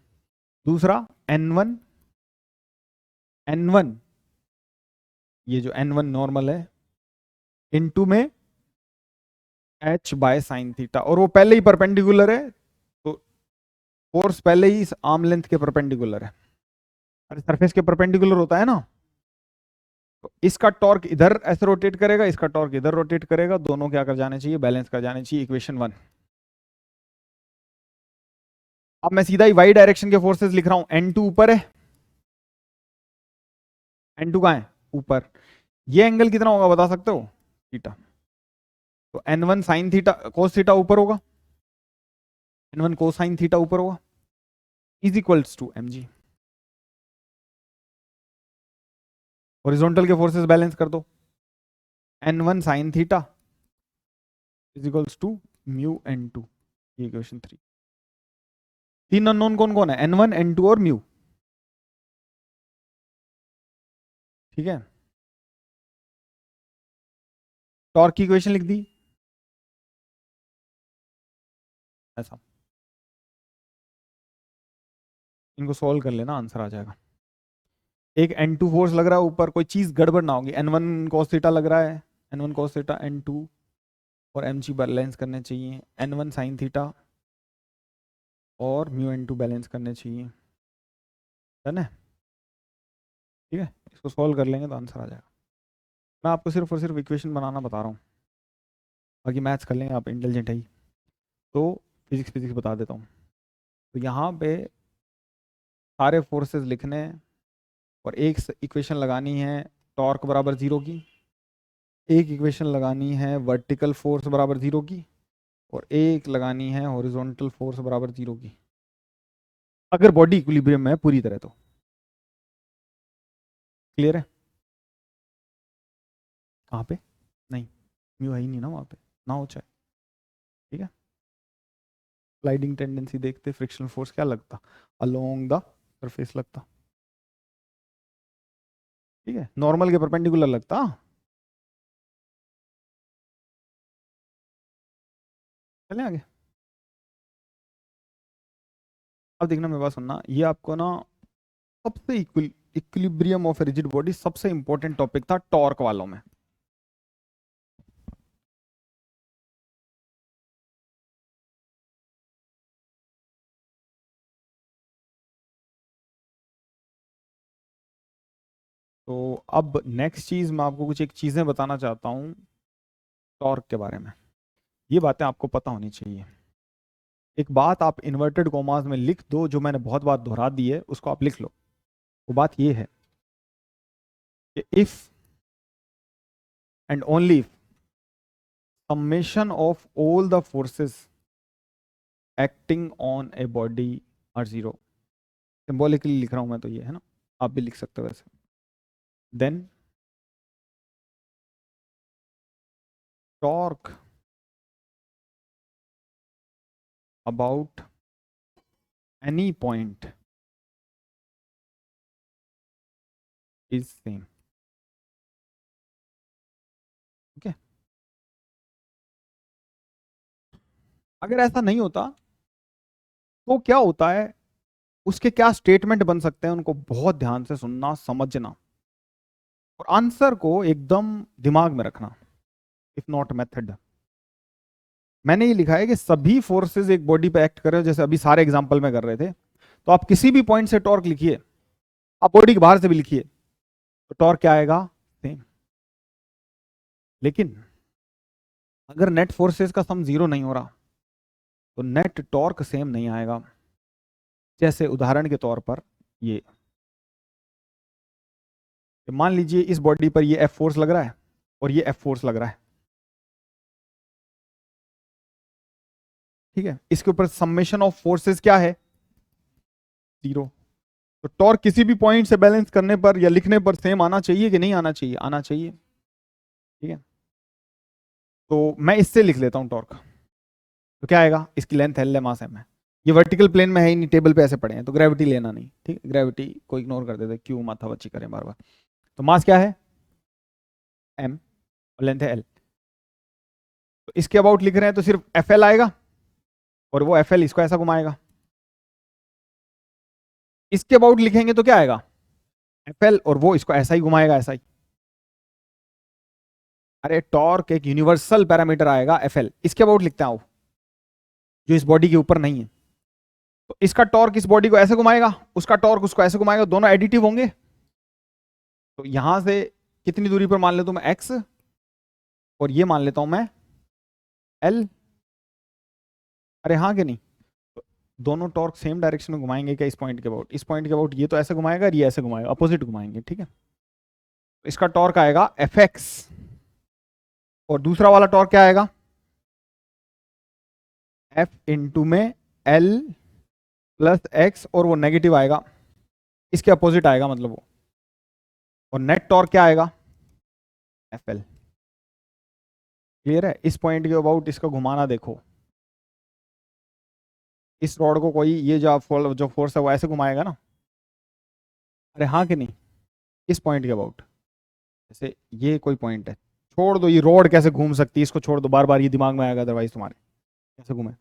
दूसरा n1 ये जो n1 नॉर्मल है इनटू में h/sin थीटा, और वो पहले ही परपेंडिकुलर है तो फोर्स पहले ही इस आर्म लेंथ के परपेंडिकुलर है। अरे सरफेस के परपेंडिकुलर होता है ना, तो इसका टॉर्क इधर ऐसे रोटेट करेगा, इसका टॉर्क इधर रोटेट करेगा, दोनों क्या कर जाने चाहिए, बैलेंस कर जाने चाहिए, इक्वेशन 1। अब मैं सीधा ही वाई डायरेक्शन के फोर्सेस लिख रहा हूं, n2 ऊपर है, n2 कहां है, ऊपर। ये एंगल कितना होगा बता सकते हो, थीटा। तो n1 sine theta cos theta ऊपर होगा, n1 कोसाइन थीटा ऊपर होगा, is equals to mg। Horizontal के फोर्सेस बैलेंस कर दो, n1 sine theta is equals to mu n2, ये इक्वेशन 3। तीन अननोन कौन कौन है, n1 n2 और म्यू, ठीक है। टॉर्क की इक्वेशन लिख दी ऐसा, इनको सॉल्व कर लेना, आंसर आ जाएगा। एक n2 फोर्स लग रहा है ऊपर, कोई चीज गड़बड़ ना होगी, n1 cos थीटा लग रहा है, n1 cos थीटा, n2 और mg बैलेंस करने चाहिए, n1 sin थीटा और म्यू n2 बैलेंस करने चाहिए, डन है, ठीक है। इसको सॉल्व कर लेंगे तो आंसर आ जाएगा। मैं आपको सिर्फ और सिर्फ इक्वेशन बनाना बता रहा हूँ, बाकी मैथ्स कर लेंगे, आप इंटेलिजेंट है ही। तो फिजिक्स फिजिक्स बता देता हूँ। तो यहाँ पे सारे फोर्सेस लिखने हैं और एक इक्वेशन लगानी है टॉर्क बराबर 0 की, एक इक्वेशन लगानी है वर्टिकल फोर्स बराबर 0 की, और एक लगानी है हॉरिजॉन्टल फोर्स बराबर 0 की, अगर बॉडी इक्विलिब्रियम में है पूरी तरह तो। क्लियर है? कहाँ पे? नहीं, म्यू है ही नहीं ना वहाँ पे, ना हो चाहे, ठीक है। स्लाइडिंग टेंडेंसी देखते, फ्रिक्शनल फोर्स क्या लगता, अलोंग द सरफेस लगता, ठीक है, नॉर्मल के परपेंडिकुलर लगता। चले आगे। अब देखना, मेरी बात सुनना, ये आपको ना सबसे इक्विलिब्रियम ऑफ रिजिड बॉडी सबसे इंपॉर्टेंट टॉपिक था टॉर्क वालों में। तो अब नेक्स्ट चीज मैं आपको कुछ एक चीजें बताना चाहता हूँ टॉर्क के बारे में, ये बातें आपको पता होनी चाहिए। एक बात आप इन्वर्टेड कॉमास में लिख दो, जो मैंने बहुत बार दोहरा दी है, उसको आप लिख लो। वो बात ये है कि if and only if summation of all the forces acting on a body are 0, symbolically लिख रहा हूं मैं तो ये है ना, आप भी लिख सकते हो वैसे, then torque about any point is same, ठीक है। अगर ऐसा नहीं होता तो क्या होता है, उसके क्या स्टेटमेंट बन सकते हैं, उनको बहुत ध्यान से सुनना, समझना और आंसर को एकदम दिमाग में रखना, इफ नॉट मेथड। मैंने ये लिखा है कि सभी फोर्सेस एक बॉडी पे एक्ट कर रहे हो, जैसे अभी सारे एग्जांपल में कर रहे थे, तो आप किसी भी पॉइंट से टॉर्क लिखिए, आप बॉडी के बाहर से भी लिखिए, तो टॉर्क क्या आएगा, सेम। लेकिन अगर नेट फोर्सेस का सम 0 नहीं हो रहा तो नेट टॉर्क सेम नहीं आएगा। जैसे उदाहरण के तौर पर ये मान लीजिए इस बॉडी पर ये एफ फोर्स लग रहा है और ये एफ फोर्स लग रहा है, ठीक है। इसके ऊपर समेशन ऑफ फोर्सेस क्या है, 0। तो टॉर्क किसी भी पॉइंट से बैलेंस करने पर या लिखने पर सेम आना चाहिए कि नहीं आना चाहिए, आना चाहिए, ठीक है। तो मैं इससे लिख लेता हूं टॉर्क, तो क्या आएगा, इसकी लेंथ एल है, मास एम है, ये वर्टिकल प्लेन में है ही नहीं, टेबल पे ऐसे पड़े हैं, तो ग्रेविटी लेना नहीं, ठीक है, ग्रेविटी को इग्नोर कर देते, क्यों माथा बच्ची करें बार बार। तो मास क्या है, m और लेंथ है l। तो इसके अबाउट लिख रहे हैं तो सिर्फ fl आएगा और वो fl इसको ऐसा घुमाएगा। इसके अबाउट लिखेंगे तो क्या आएगा, fl और वो इसको ऐसा ही घुमाएगा, ऐसा ही। अरे टॉर्क एक यूनिवर्सल पैरामीटर आएगा fl, इसके अबाउट लिखते हैं आओ, जो इस बॉडी के ऊपर नहीं है। तो इसका टॉर्क इस बॉडी को ऐसे घुमाएगा, उसका टॉर्क उसको ऐसे घुमाएगा, दोनों एडिटिव होंगे। तो यहां से कितनी दूरी पर मान लेता हूं मैं x, और ये मान लेता हूं मैं l। अरे हाँ कि नहीं, तो दोनों टॉर्क सेम डायरेक्शन में घुमाएंगे क्या, इस पॉइंट के अबाउट, इस पॉइंट के अबाउट ये तो ऐसे घुमाएगा और ये ऐसे घुमाएगा, अपोजिट घुमाएंगे, ठीक है। तो इसका टॉर्क आएगा fx और दूसरा वाला टॉर्क क्या आएगा, f इंटू में l प्लस x, और वो नेगेटिव आएगा, इसके अपोजिट आएगा मतलब वो। और नेट टॉर्क क्या आएगा, fl। क्लियर है, इस पॉइंट के अबाउट इसका घुमाना देखो, इस रॉड को कोई ये जो फोर्स है वो ऐसे घुमाएगा ना। अरे हाँ कि नहीं, इस पॉइंट के अबाउट, जैसे ये कोई पॉइंट है, छोड़ दो ये रॉड कैसे घूम सकती है, इसको छोड़ दो, बार बार ये दिमाग में आएगा अदरवाइज तुम्हारे, कैसे घूमे।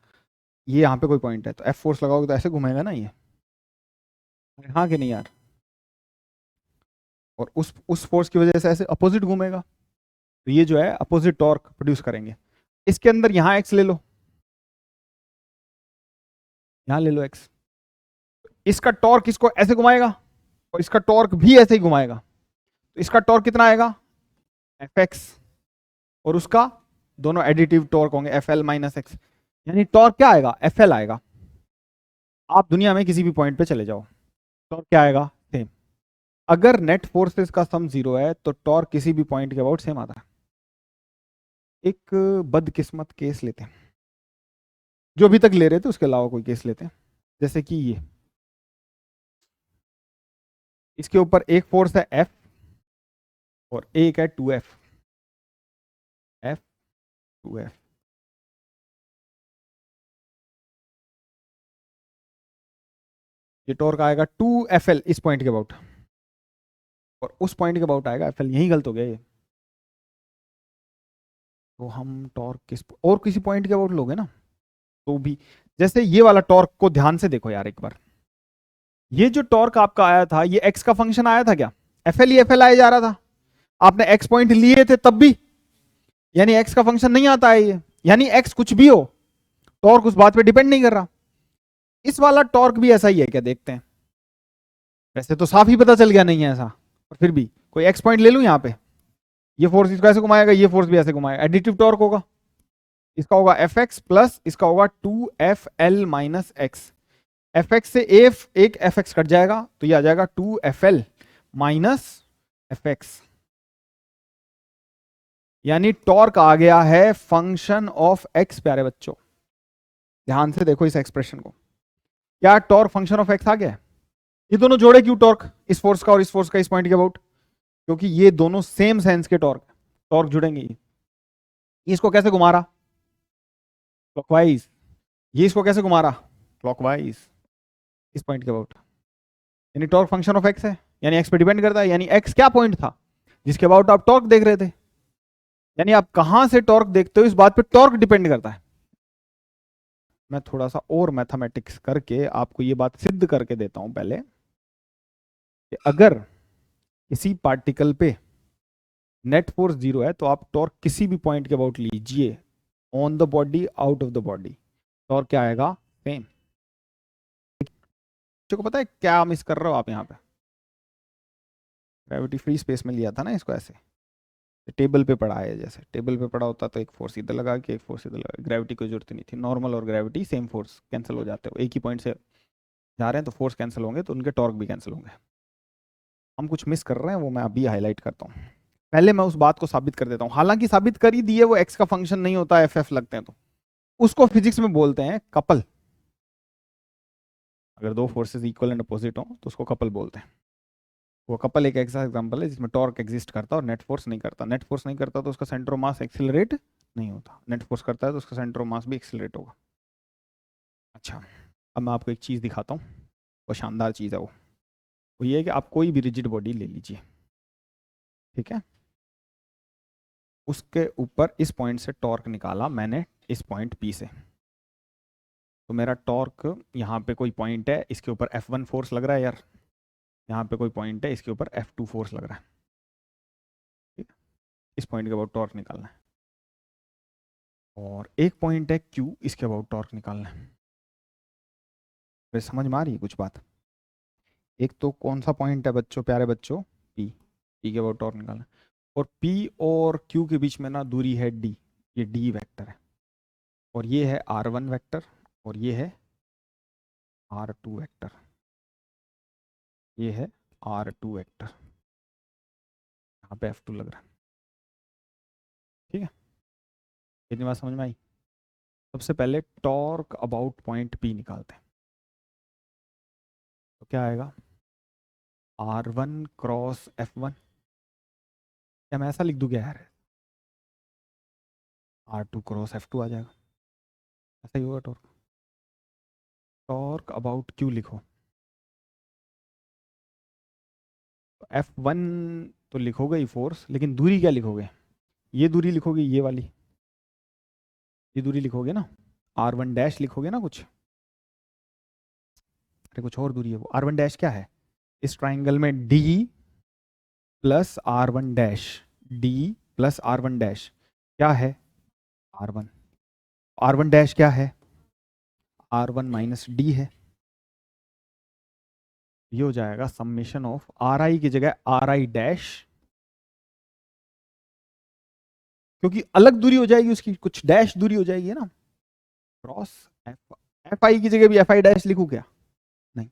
ये यहाँ पे कोई पॉइंट है तो एफ फोर्स लगाओगे तो ऐसे घूमेगा ना ये। अरे हाँ कि नहीं यार, और उस फोर्स की वजह से ऐसे अपोजिट घूमेगा, तो ये जो है अपोजिट टॉर्क प्रोड्यूस करेंगे। इसके अंदर यहाँ एक्स ले लो, यहाँ ले लो एक्स, इसका टॉर्क इसको ऐसे घुमाएगा और इसका टॉर्क भी ऐसे ही घुमाएगा। तो इसका टॉर्क कितना आएगा, एफ एक्स, और उसका दोनों एडिटिव टॉर्क होंगे एफ एल माइनस एक्स, यानी टॉर्क क्या आएगा, एफ एल आएगा। आप दुनिया में किसी भी पॉइंट पे चले जाओ, टॉर्क क्या आएगा, सेम। अगर नेट फोर्सेस का सम 0 है तो टॉर्क किसी भी पॉइंट के अबाउट सेम आता है। एक बदकिस्मत केस लेते हैं, जो अभी तक ले रहे थे उसके अलावा कोई केस लेते हैं, जैसे कि ये, इसके ऊपर एक फोर्स है F और एक है 2F, F 2F। ये टॉर्क आएगा 2FL इस पॉइंट के अबाउट, और उस पॉइंट के अबाउट आएगा FL, यही गलत हो गया ये। तो हम टॉर्क किस और किसी पॉइंट के अबाउट लोगे ना तो भी, जैसे ये वाला टॉर्क को ध्यान से देखो यार एक बार, ये जो टॉर्क आपका आया था ये x का फंक्शन आया था क्या, FL ही FL आया जा रहा था, आपने x पॉइंट लिए थे तब भी, यानी x का फंक्शन नहीं आता है ये, यानी x कुछ भी हो टॉर्क उस बात पे डिपेंड नहीं कर रहा। इस वाला टॉर्क भी ऐसा ही है क्या, देखते हैं। वैसे तो साफ ही पता चल गया नहीं है ऐसा, और फिर भी कोई एक्स पॉइंट ले लूं यहाँ पे, ये फोर्स इसको ऐसे घुमाएगा, ये फोर्स भी ऐसे घुमाएगा, एडिटिव टॉर्क होगा, इसका होगा एफ एक्स प्लस इसका होगा 2FL minus x. F x से एक एफ एक्स कट जाएगा तो ये आ जाएगा 2FL माइनस एफ एक्स, यानी टॉर्क आ गया है फंक्शन ऑफ एक्स। प्यारे बच्चों ध्यान से देखो इस एक्सप्रेशन को, क्या टॉर्क फंक्शन ऑफ एक्स आ गया है। ये दोनों जोड़े क्यों टॉर्क, इस फोर्स का और इस फोर्स का इस पॉइंट के अबाउट, क्योंकि ये दोनों सेम सेंस के टॉर्क, टॉर्क जुड़ेंगे। ये इसको कैसे घुमा रहा, क्लॉकवाइज, ये इसको कैसे घुमा रहा, क्लॉकवाइज, इस पॉइंट के अबाउट, यानी टॉर्क फंक्शन ऑफ एक्स है, यानी एक्स पे डिपेंड करता है, यानी एक्स क्या पॉइंट था जिसके अबाउट आप टॉर्क देख रहे थे, यानी आप कहां से टॉर्क देखते हो इस बात पे टॉर्क डिपेंड करता है। मैं थोड़ा सा और मैथमेटिक्स करके आपको ये बात सिद्ध करके देता हूं पहले, कि अगर किसी पार्टिकल पे नेट फोर्स 0 है तो आप टॉर्क किसी भी पॉइंट के अबाउट लीजिए, on the body out of the body, torque क्या आएगा, सेम। को पता है क्या मिस कर रहे हो आप यहाँ पे, ग्रेविटी फ्री स्पेस में लिया था ना इसको, ऐसे टेबल पे पड़ा है, जैसे टेबल पे पड़ा होता तो एक फोर्स इधर लगा के एक फोर्स इधर लगा, ग्रेविटी की जरूरत नहीं थी, नॉर्मल और ग्रेविटी सेम फोर्स कैंसिल हो जाते हो, एक ही पॉइंट से जा रहे हैं तो फोर्स कैंसिल होंगे तो उनके टॉर्क भी कैंसिल होंगे। हम कुछ मिस कर रहे हैं, वो मैं अभी हाईलाइट करता हूँ, पहले मैं उस बात को साबित कर देता हूँ। हालांकि साबित कर ही दी है, वो एक्स का फंक्शन नहीं होता, एफ लगते हैं, तो उसको फिजिक्स में बोलते हैं कपल। अगर दो फोर्सेस इक्वल एंड अपोजिट हो तो उसको कपल बोलते हैं। वो कपल एक ऐसा एग्जांपल है जिसमें टॉर्क एग्जिस्ट करता है और नेट फोर्स नहीं करता। नेट फोर्स नहीं करता तो उसका सेंटर ऑफ मास एक्सिलरेट नहीं होता, नेट फोर्स करता है तो उसका सेंटर ऑफ मास भी एक्सिलरेट होगा। अच्छा, अब मैं आपको एक चीज़ दिखाता हूँ, वो शानदार चीज़ है, वो ये है कि आप कोई भी रिजिड बॉडी ले लीजिए, ठीक है, उसके ऊपर इस पॉइंट से टॉर्क निकाला मैंने इस पॉइंट पी से। तो मेरा टॉर्क यहाँ पे कोई पॉइंट है, इसके ऊपर F1 फोर्स लग रहा है यार, यहाँ पे कोई पॉइंट है, इसके ऊपर F2 फोर्स लग रहा है। ठीक है, इस पॉइंट के अबाउट टॉर्क निकालना है। और एक पॉइंट है Q, इसके अबाउट टॉर्क निकालना है। फिर समझ में आ रही है कुछ बात? एक तो कौन सा पॉइंट है बच्चों, प्यारे बच्चों? P। P के अबाउट टॉर्क निकालना है। और P और Q के बीच में ना दूरी है D, ये D वेक्टर है। और ये है R1 वेक्टर और ये है R2 वेक्टर, ये है R2 वेक्टर, यहाँ पे F2 लग रहा है। ठीक है, इतनी बात समझ में आई? सबसे पहले टॉर्क अबाउट पॉइंट P निकालते हैं। तो क्या आएगा? R1 cross F1। क्या मैं ऐसा लिख दूं क्या यार? R2 क्रॉस F2 आ जाएगा, ऐसा ही होगा टॉर्क। टॉर्क अबाउट Q लिखो। तो F1 तो लिखोगे ही फोर्स, लेकिन दूरी क्या लिखोगे? ये दूरी लिखोगे, ये वाली, ये दूरी लिखोगे ना, R1 डैश लिखोगे ना कुछ। अरे कुछ और दूरी है वो। R1 डैश क्या है इस ट्राइंगल में? D plus R1 dash, D plus R1 dash क्या है? R1। R1 डैश क्या है? R1 माइनस D है। ये हो जाएगा समेशन ऑफ RI की जगह RI डैश, क्योंकि अलग दूरी हो जाएगी उसकी, कुछ डैश दूरी हो जाएगी है ना, क्रॉस FI की जगह भी FI डैश लिखूं क्या? नहीं,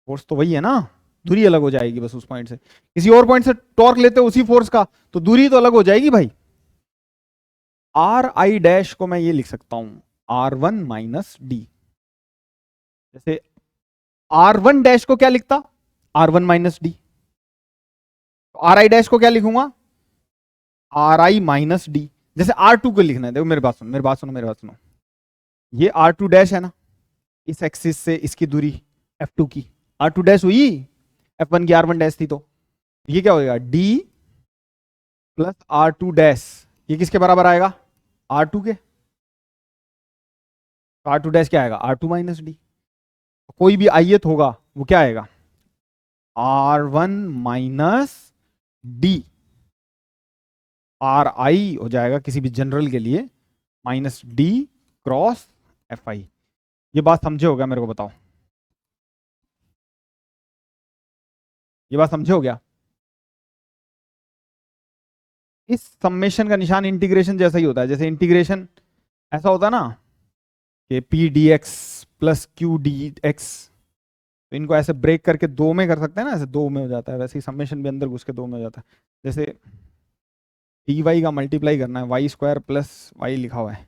फोर्स तो वही है ना, दूरी अलग हो जाएगी बस उस पॉइंट से। किसी और पॉइंट से टॉर्क लेते उसी फोर्स का, तो दूरी तो अलग हो जाएगी भाई। RI डैश को मैं ये लिख सकता हूं R1 माइनस D। जैसे R1 डैश को क्या लिखता? R1 minus D। RI dash को क्या लिखूंगा? RI minus D। जैसे R2 को लिखना है, देखो मेरे बात सुनो, मेरे बात सुनो, मेरे बात सुनो। ये R2 डैश है ना, इस एक्सिस से इसकी दूरी F2 की, R2 डैश हुई, F1 की R1 डैश थी, तो ये क्या होगा? D प्लस R2 डैश, ये किसके बराबर आएगा? R2 के। R2 डैश क्या आएगा? R2 minus D। कोई भी आयत होगा वो क्या आएगा? R1 minus D। RI हो जाएगा किसी भी जनरल के लिए माइनस D क्रॉस FI। ये बात समझे हो गया? मेरे को बताओ, ये बात समझे हो गया? इस समेशन का निशान इंटीग्रेशन जैसा ही होता है। जैसे इंटीग्रेशन ऐसा होता है ना कि P dx plus Q dx, तो इनको ऐसे ब्रेक करके दो में कर सकते हैं ना, ऐसे दो में हो जाता है, वैसे ही समेशन भी अंदर घुस के दो में हो जाता है। जैसे dy का मल्टीप्लाई करना है, वाई स्क्वायर प्लस वाई लिखा हुआ है,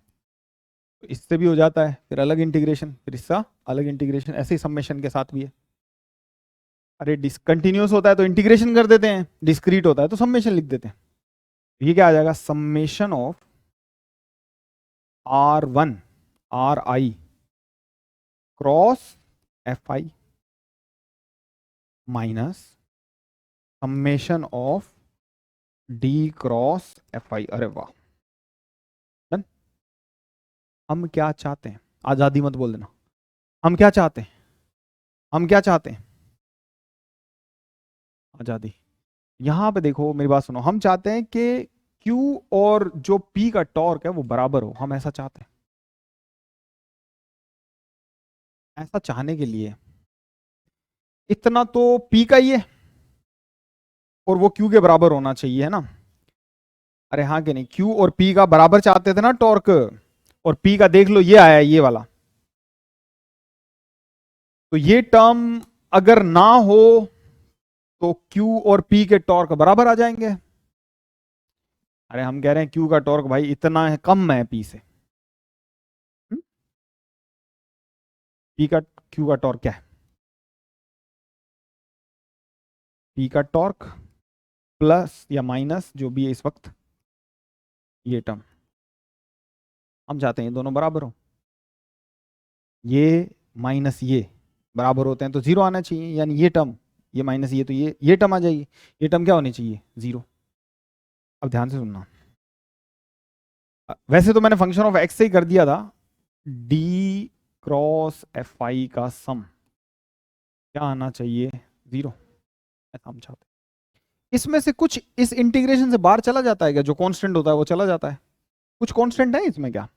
तो इससे भी हो जाता है, फिर अलग इंटीग्रेशन, फिर इसका अलग इंटीग्रेशन, ऐसे ही समेशन के साथ भी है। अरे डिसकंटिन्यूस होता है तो इंटीग्रेशन कर देते हैं, डिस्क्रीट होता है तो समेशन लिख देते हैं। ये क्या आ जाएगा? Summation of R1 RI cross FI minus summation of D cross FI। अरे वाह, डन। हम क्या चाहते हैं? आजादी मत बोल देना। हम क्या चाहते हैं? हम क्या चाहते हैं? आजादी। यहां पे देखो, मेरी बात सुनो, हम चाहते हैं कि Q और जो P का टॉर्क है वो बराबर हो, हम ऐसा चाहते हैं। ऐसा चाहने के लिए इतना तो P का ही है और वो Q के बराबर होना चाहिए, है ना? अरे हाँ कि नहीं? Q और P का बराबर चाहते थे ना टॉर्क, और P का देख लो ये आया है, ये वाला। तो ये टर्म अगर ना हो तो Q और P के टॉर्क बराबर आ जाएंगे। अरे हम कह रहे हैं Q का टॉर्क भाई इतना है, कम है P से। P का Q का टॉर्क क्या है? P का टॉर्क प्लस या माइनस जो भी है इस वक्त, ये टर्म। हम चाहते हैं ये दोनों बराबर हो, ये माइनस ये बराबर होते हैं तो जीरो आना चाहिए, यानी ये टर्म, ये माइनस ये, तो ये टर्म आ जाएगी। ये टर्म क्या होनी चाहिए? जीरो। अब ध्यान से सुनना, वैसे तो मैंने फंक्शन ऑफ एक्स से ही कर दिया था, डी क्रॉस एफ आई का सम क्या आना चाहिए, 0, ऐसा हम चाहते हैं। इसमें से कुछ इस इंटीग्रेशन से बाहर चला जाता है क्या, जो कांस्टेंट होता है वो चला जाता है, कुछ कांस्टेंट है इसमें क्या,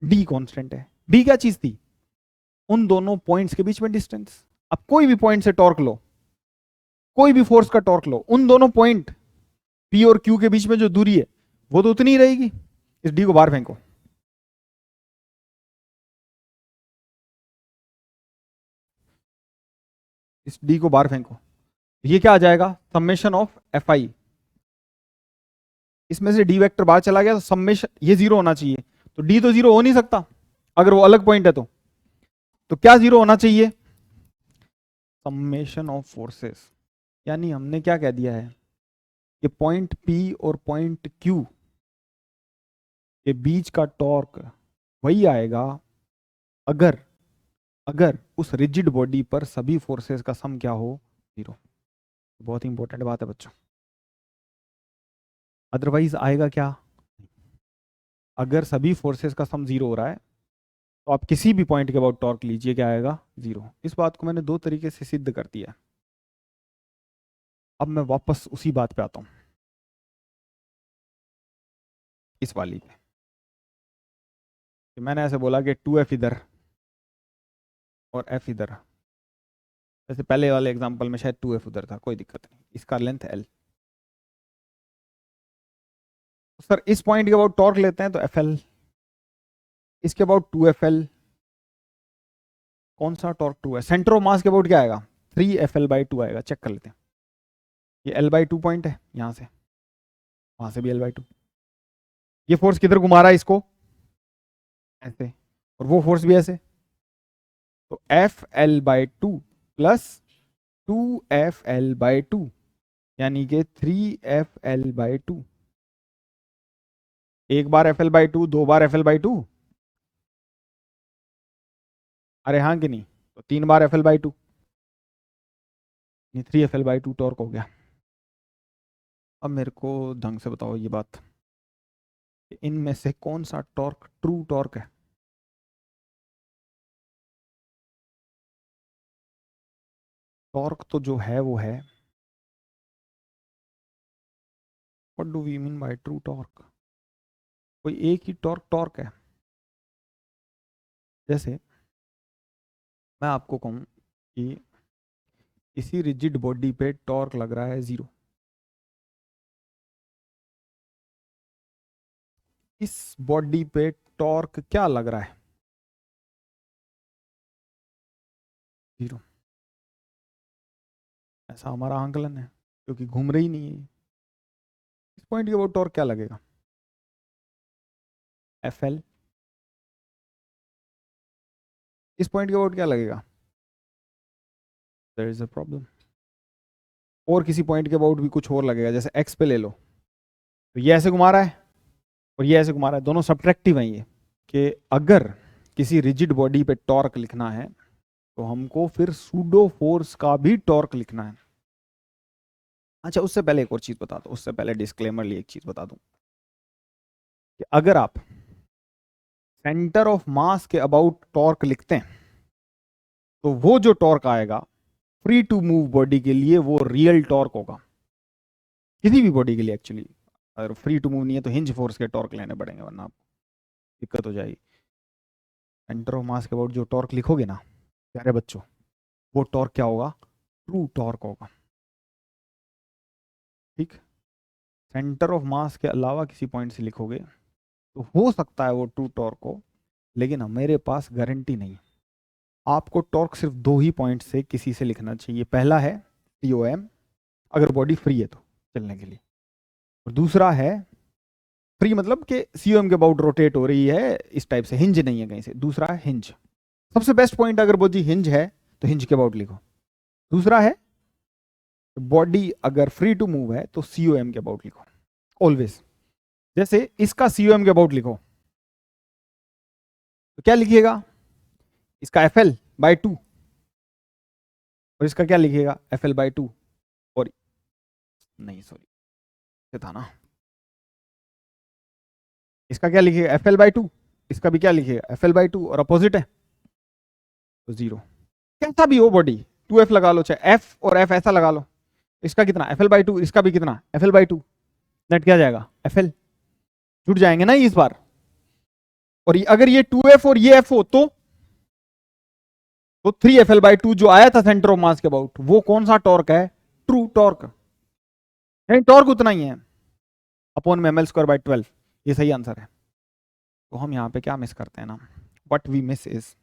डी कांस्टेंट है। डी क्या चीज थी, उन दोनों पॉइंट्स के बीच में डिस्टेंस। अब कोई भी पॉइंट से टॉर्क लो, कोई भी फोर्स का टॉर्क लो, उन दोनों पॉइंट पी और क्यू के बीच में जो दूरी है वो तो उतनी ही रहेगी। इस डी को बाहर फेंको, इस डी को बाहर फेंको, ये क्या आ जाएगा, समेशन ऑफ एफ आई। इसमें से डी वेक्टर बाहर चला गया तो समेशन, ये 0 होना चाहिए, तो डी तो 0 हो नहीं सकता अगर वो अलग पॉइंट है तो क्या 0 होना चाहिए, समेशन ऑफ फोर्सेस। यानी हमने क्या कह दिया है कि पॉइंट पी और पॉइंट क्यू के बीच का टॉर्क वही आएगा अगर अगर उस रिजिड बॉडी पर सभी फोर्सेस का सम क्या हो, 0। बहुत ही इंपॉर्टेंट बात है बच्चों, अदरवाइज आएगा क्या, अगर सभी फोर्सेस का सम 0 हो रहा है तो आप किसी भी पॉइंट के अबाउट टॉर्क लीजिए, क्या आएगा, 0। इस बात को मैंने दो तरीके से सिद्ध कर दिया। अब मैं वापस उसी बात पे आता हूं, इस वाली पे। कि मैंने ऐसे बोला कि 2f इधर और f इधर, जैसे पहले वाले एग्जांपल में शायद 2f उधर था, कोई दिक्कत नहीं, इसका लेंथ l। सर इस पॉइंट के अबाउट टॉर्क लेते हैं तो fl, इसके अबाउट 2fl, कौन सा टॉर्क 2 है, सेंटर ऑफ मास के अबाउट क्या आएगा, 3fl/2 आएगा, चेक कर लेते हैं। ये l/2 पॉइंट है, यहां से वहां से भी l/2। ये फोर्स किधर घुमा रहा है इसको, ऐसे, और वो फोर्स भी ऐसे, तो fl/2 प्लस 2fl/2 यानी कि 3fl/2। एक बार fl/2, दो बार fl/2, अरे हाँ कि नहीं, तो 3 बार fl/2, 3fl/2 टॉर्क हो गया। अब मेरे को ढंग से बताओ ये बात, कि इनमें से कौन सा टॉर्क ट्रू टॉर्क है, टॉर्क तो जो है वो है, what do we mean by true torque, कोई एक ही टॉर्क टॉर्क है। जैसे मैं आपको कहूं कि किसी रिजिड बॉडी पे टॉर्क लग रहा है 0, इस बॉडी पे टॉर्क क्या लग रहा है, 0, ऐसा हमारा आंकलन है, क्योंकि घूम रही नहीं है। इस पॉइंट के वो टॉर्क क्या लगेगा, fl। इस पॉइंट के अबाउट क्या लगेगा, देयर इज अ प्रॉब्लम। और किसी पॉइंट के अबाउट भी कुछ और लगेगा, जैसे x पे ले लो, तो ये ऐसे घुमा रहा है और ये ऐसे घुमा रहा है, दोनों सब्ट्रैक्टिव हैं ये, कि अगर किसी रिजिड बॉडी पे टॉर्क लिखना है तो हमको फिर सूडो फोर्स का भी टॉर्क लिखना है। अच्छा उससे पहले एक और चीज बता दो, उससे पहले डिस्क्लेमर लिए एक चीज बता दूं, कि अगर आप सेंटर ऑफ मास के अबाउट टॉर्क लिखते हैं तो वो जो टॉर्क आएगा फ्री टू मूव बॉडी के लिए वो रियल टॉर्क होगा, किसी भी बॉडी के लिए एक्चुअली। अगर फ्री टू मूव नहीं है तो हिंज फोर्स के टॉर्क लेने पड़ेंगे, वरना आपको दिक्कत हो जाएगी। सेंटर ऑफ मास के अबाउट जो टॉर्क लिखोगे ना प्यारे बच्चों, वो टॉर्क क्या होगा, ट्रू टॉर्क होगा। ठीक, सेंटर ऑफ मास के अलावा किसी पॉइंट से लिखोगे तो हो सकता है वो ट्रू टॉर्क हो, लेकिन मेरे पास गारंटी नहीं। आपको टॉर्क सिर्फ दो ही पॉइंट से किसी से लिखना चाहिए, पहला है TOM, अगर बॉडी फ्री है तो चलने के लिए, और दूसरा है फ्री मतलब कि COM के अबाउट रोटेट हो रही है, इस टाइप से, हिंज नहीं है कहीं से। दूसरा है हिंज, सबसे बेस्ट पॉइंट अगर बॉडी हिंज है तो हिंज के अबाउट लिखो। दूसरा है बॉडी अगर फ्री टू मूव है तो COM के अबाउट लिखो ऑलवेज। जैसे इसका COM के अबाउट लिखो तो क्या लिखिएगा, इसका FL/2, और इसका क्या लिखिएगा, FL/2, और नहीं सॉरी ये था ना, इसका क्या लिखेगा FL/2, इसका भी क्या लिखेगा FL/2 और अपोजिट है तो 0। कैसा भी हो बॉडी 2F लगा लो, चाहे F और F ऐसा लगा लो, इसका कितना FL/2, इसका भी कितना FL/2, नेट क्या जाएगा FL, जुड़ जाएंगे ना इस बार। और अगर ये 2F और ये F हो तो 3FL/2 जो आया था सेंटर ऑफ मास के अबाउट, वो कौन सा टॉर्क है, ट्रू टॉर्क, यानी टॉर्क उतना ही है अपॉन में mL²/12, ये सही आंसर है। तो हम यहां पे क्या मिस करते हैं ना, what we miss is,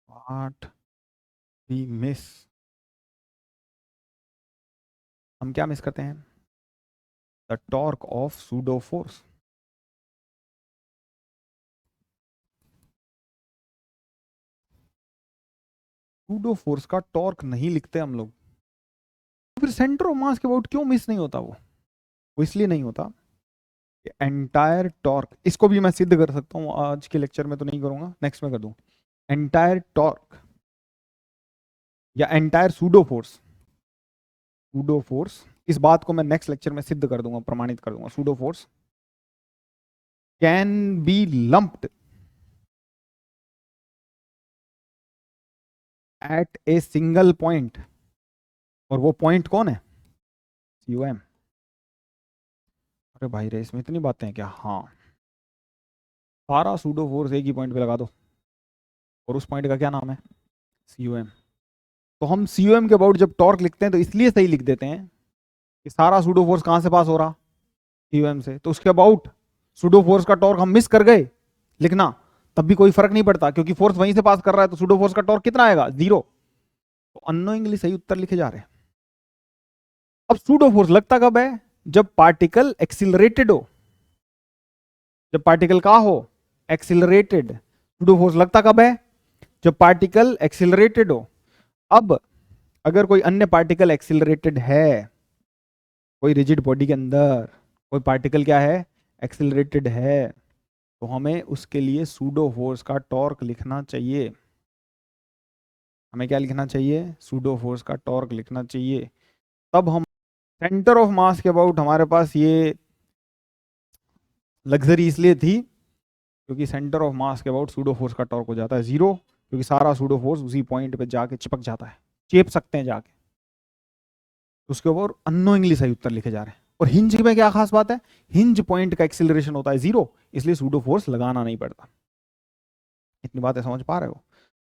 what we miss, हम क्या मिस करते हैं, the torque of pseudo force. Pseudo force का टॉर्क नहीं लिखते हम लोग, फिर सेंटर ऑफ मास के अबाउट क्यों मिस नहीं होता, वो इसलिए नहीं होता एंटायर टॉर्क, इसको भी मैं सिद्ध कर सकता हूँ, आज के लेक्चर में तो नहीं करूंगा, नेक्स्ट में कर दूं। एंटायर टॉर्क या entire pseudo force, pseudo force, इस बात को मैं नेक्स्ट लेक्चर में सिद्ध कर दूंगा, प्रमाणित कर दूंगा। Pseudo force can be lumped at a single point, और वो पॉइंट कौन है, COM। अरे भाई रे, इसमें इतनी बातें हैं क्या, हाँ, सारा सूडो फोर्स एक ही पॉइंट पे लगा दो, और उस पॉइंट का क्या नाम है COM। तो हम COM के अबाउट जब टॉर्क लिखते हैं तो इसलिए सही लिख देते हैं कि सारा सूडो फोर्स कहां से पास हो रहा, COM से, तो उसके अबाउट सूडो फोर्स का टॉर्क हम मिस कर गए लिखना, तब भी कोई फर्क नहीं पड़ता क्योंकि फोर्स वहीं से पास कर रहा है, तो सूडो फोर्स का टॉर्क कितना आएगा 0। तो अननोइंगली सही उत्तर लिखे जा रहे हैं। अब सूडो फोर्स लगता कब है, जब पार्टिकल एक्सिलरेटेड हो, जब पार्टिकल का हो एक्सिलरेटेड, सूडो फोर्स लगता कब है, जब पार्टिकल एक्सिलरेटेड हो। अब अगर कोई अन्य पार्टिकल एक्सिलरेटेड है, कोई रिजिड बॉडी के अंदर कोई पार्टिकल क्या है एक्सिलरेटेड है, तो हमें उसके लिए सूडो फोर्स का टॉर्क लिखना चाहिए, हमें क्या लिखना चाहिए, सूडो फोर्स का टॉर्क लिखना चाहिए। तब हम सेंटर ऑफ मास के अबाउट हमारे पास ये लग्जरी इसलिए थी क्योंकि सेंटर ऑफ मास के अबाउट सूडो फोर्स का टॉर्क हो जाता है 0, क्योंकि सारा सूडो फोर्स उसी पॉइंट पे जाके चिपक जाता है, चेप सकते हैं जाके, उसके ऊपर अननोइंगली सही उत्तर लिखे जा रहे हैं। और हिंज में क्या खास बात है, हिंज पॉइंट का एक्सिलरेशन होता है 0, इसलिए सूडो फोर्स लगाना नहीं पड़ता। इतनी बातें समझ पा रहे हो।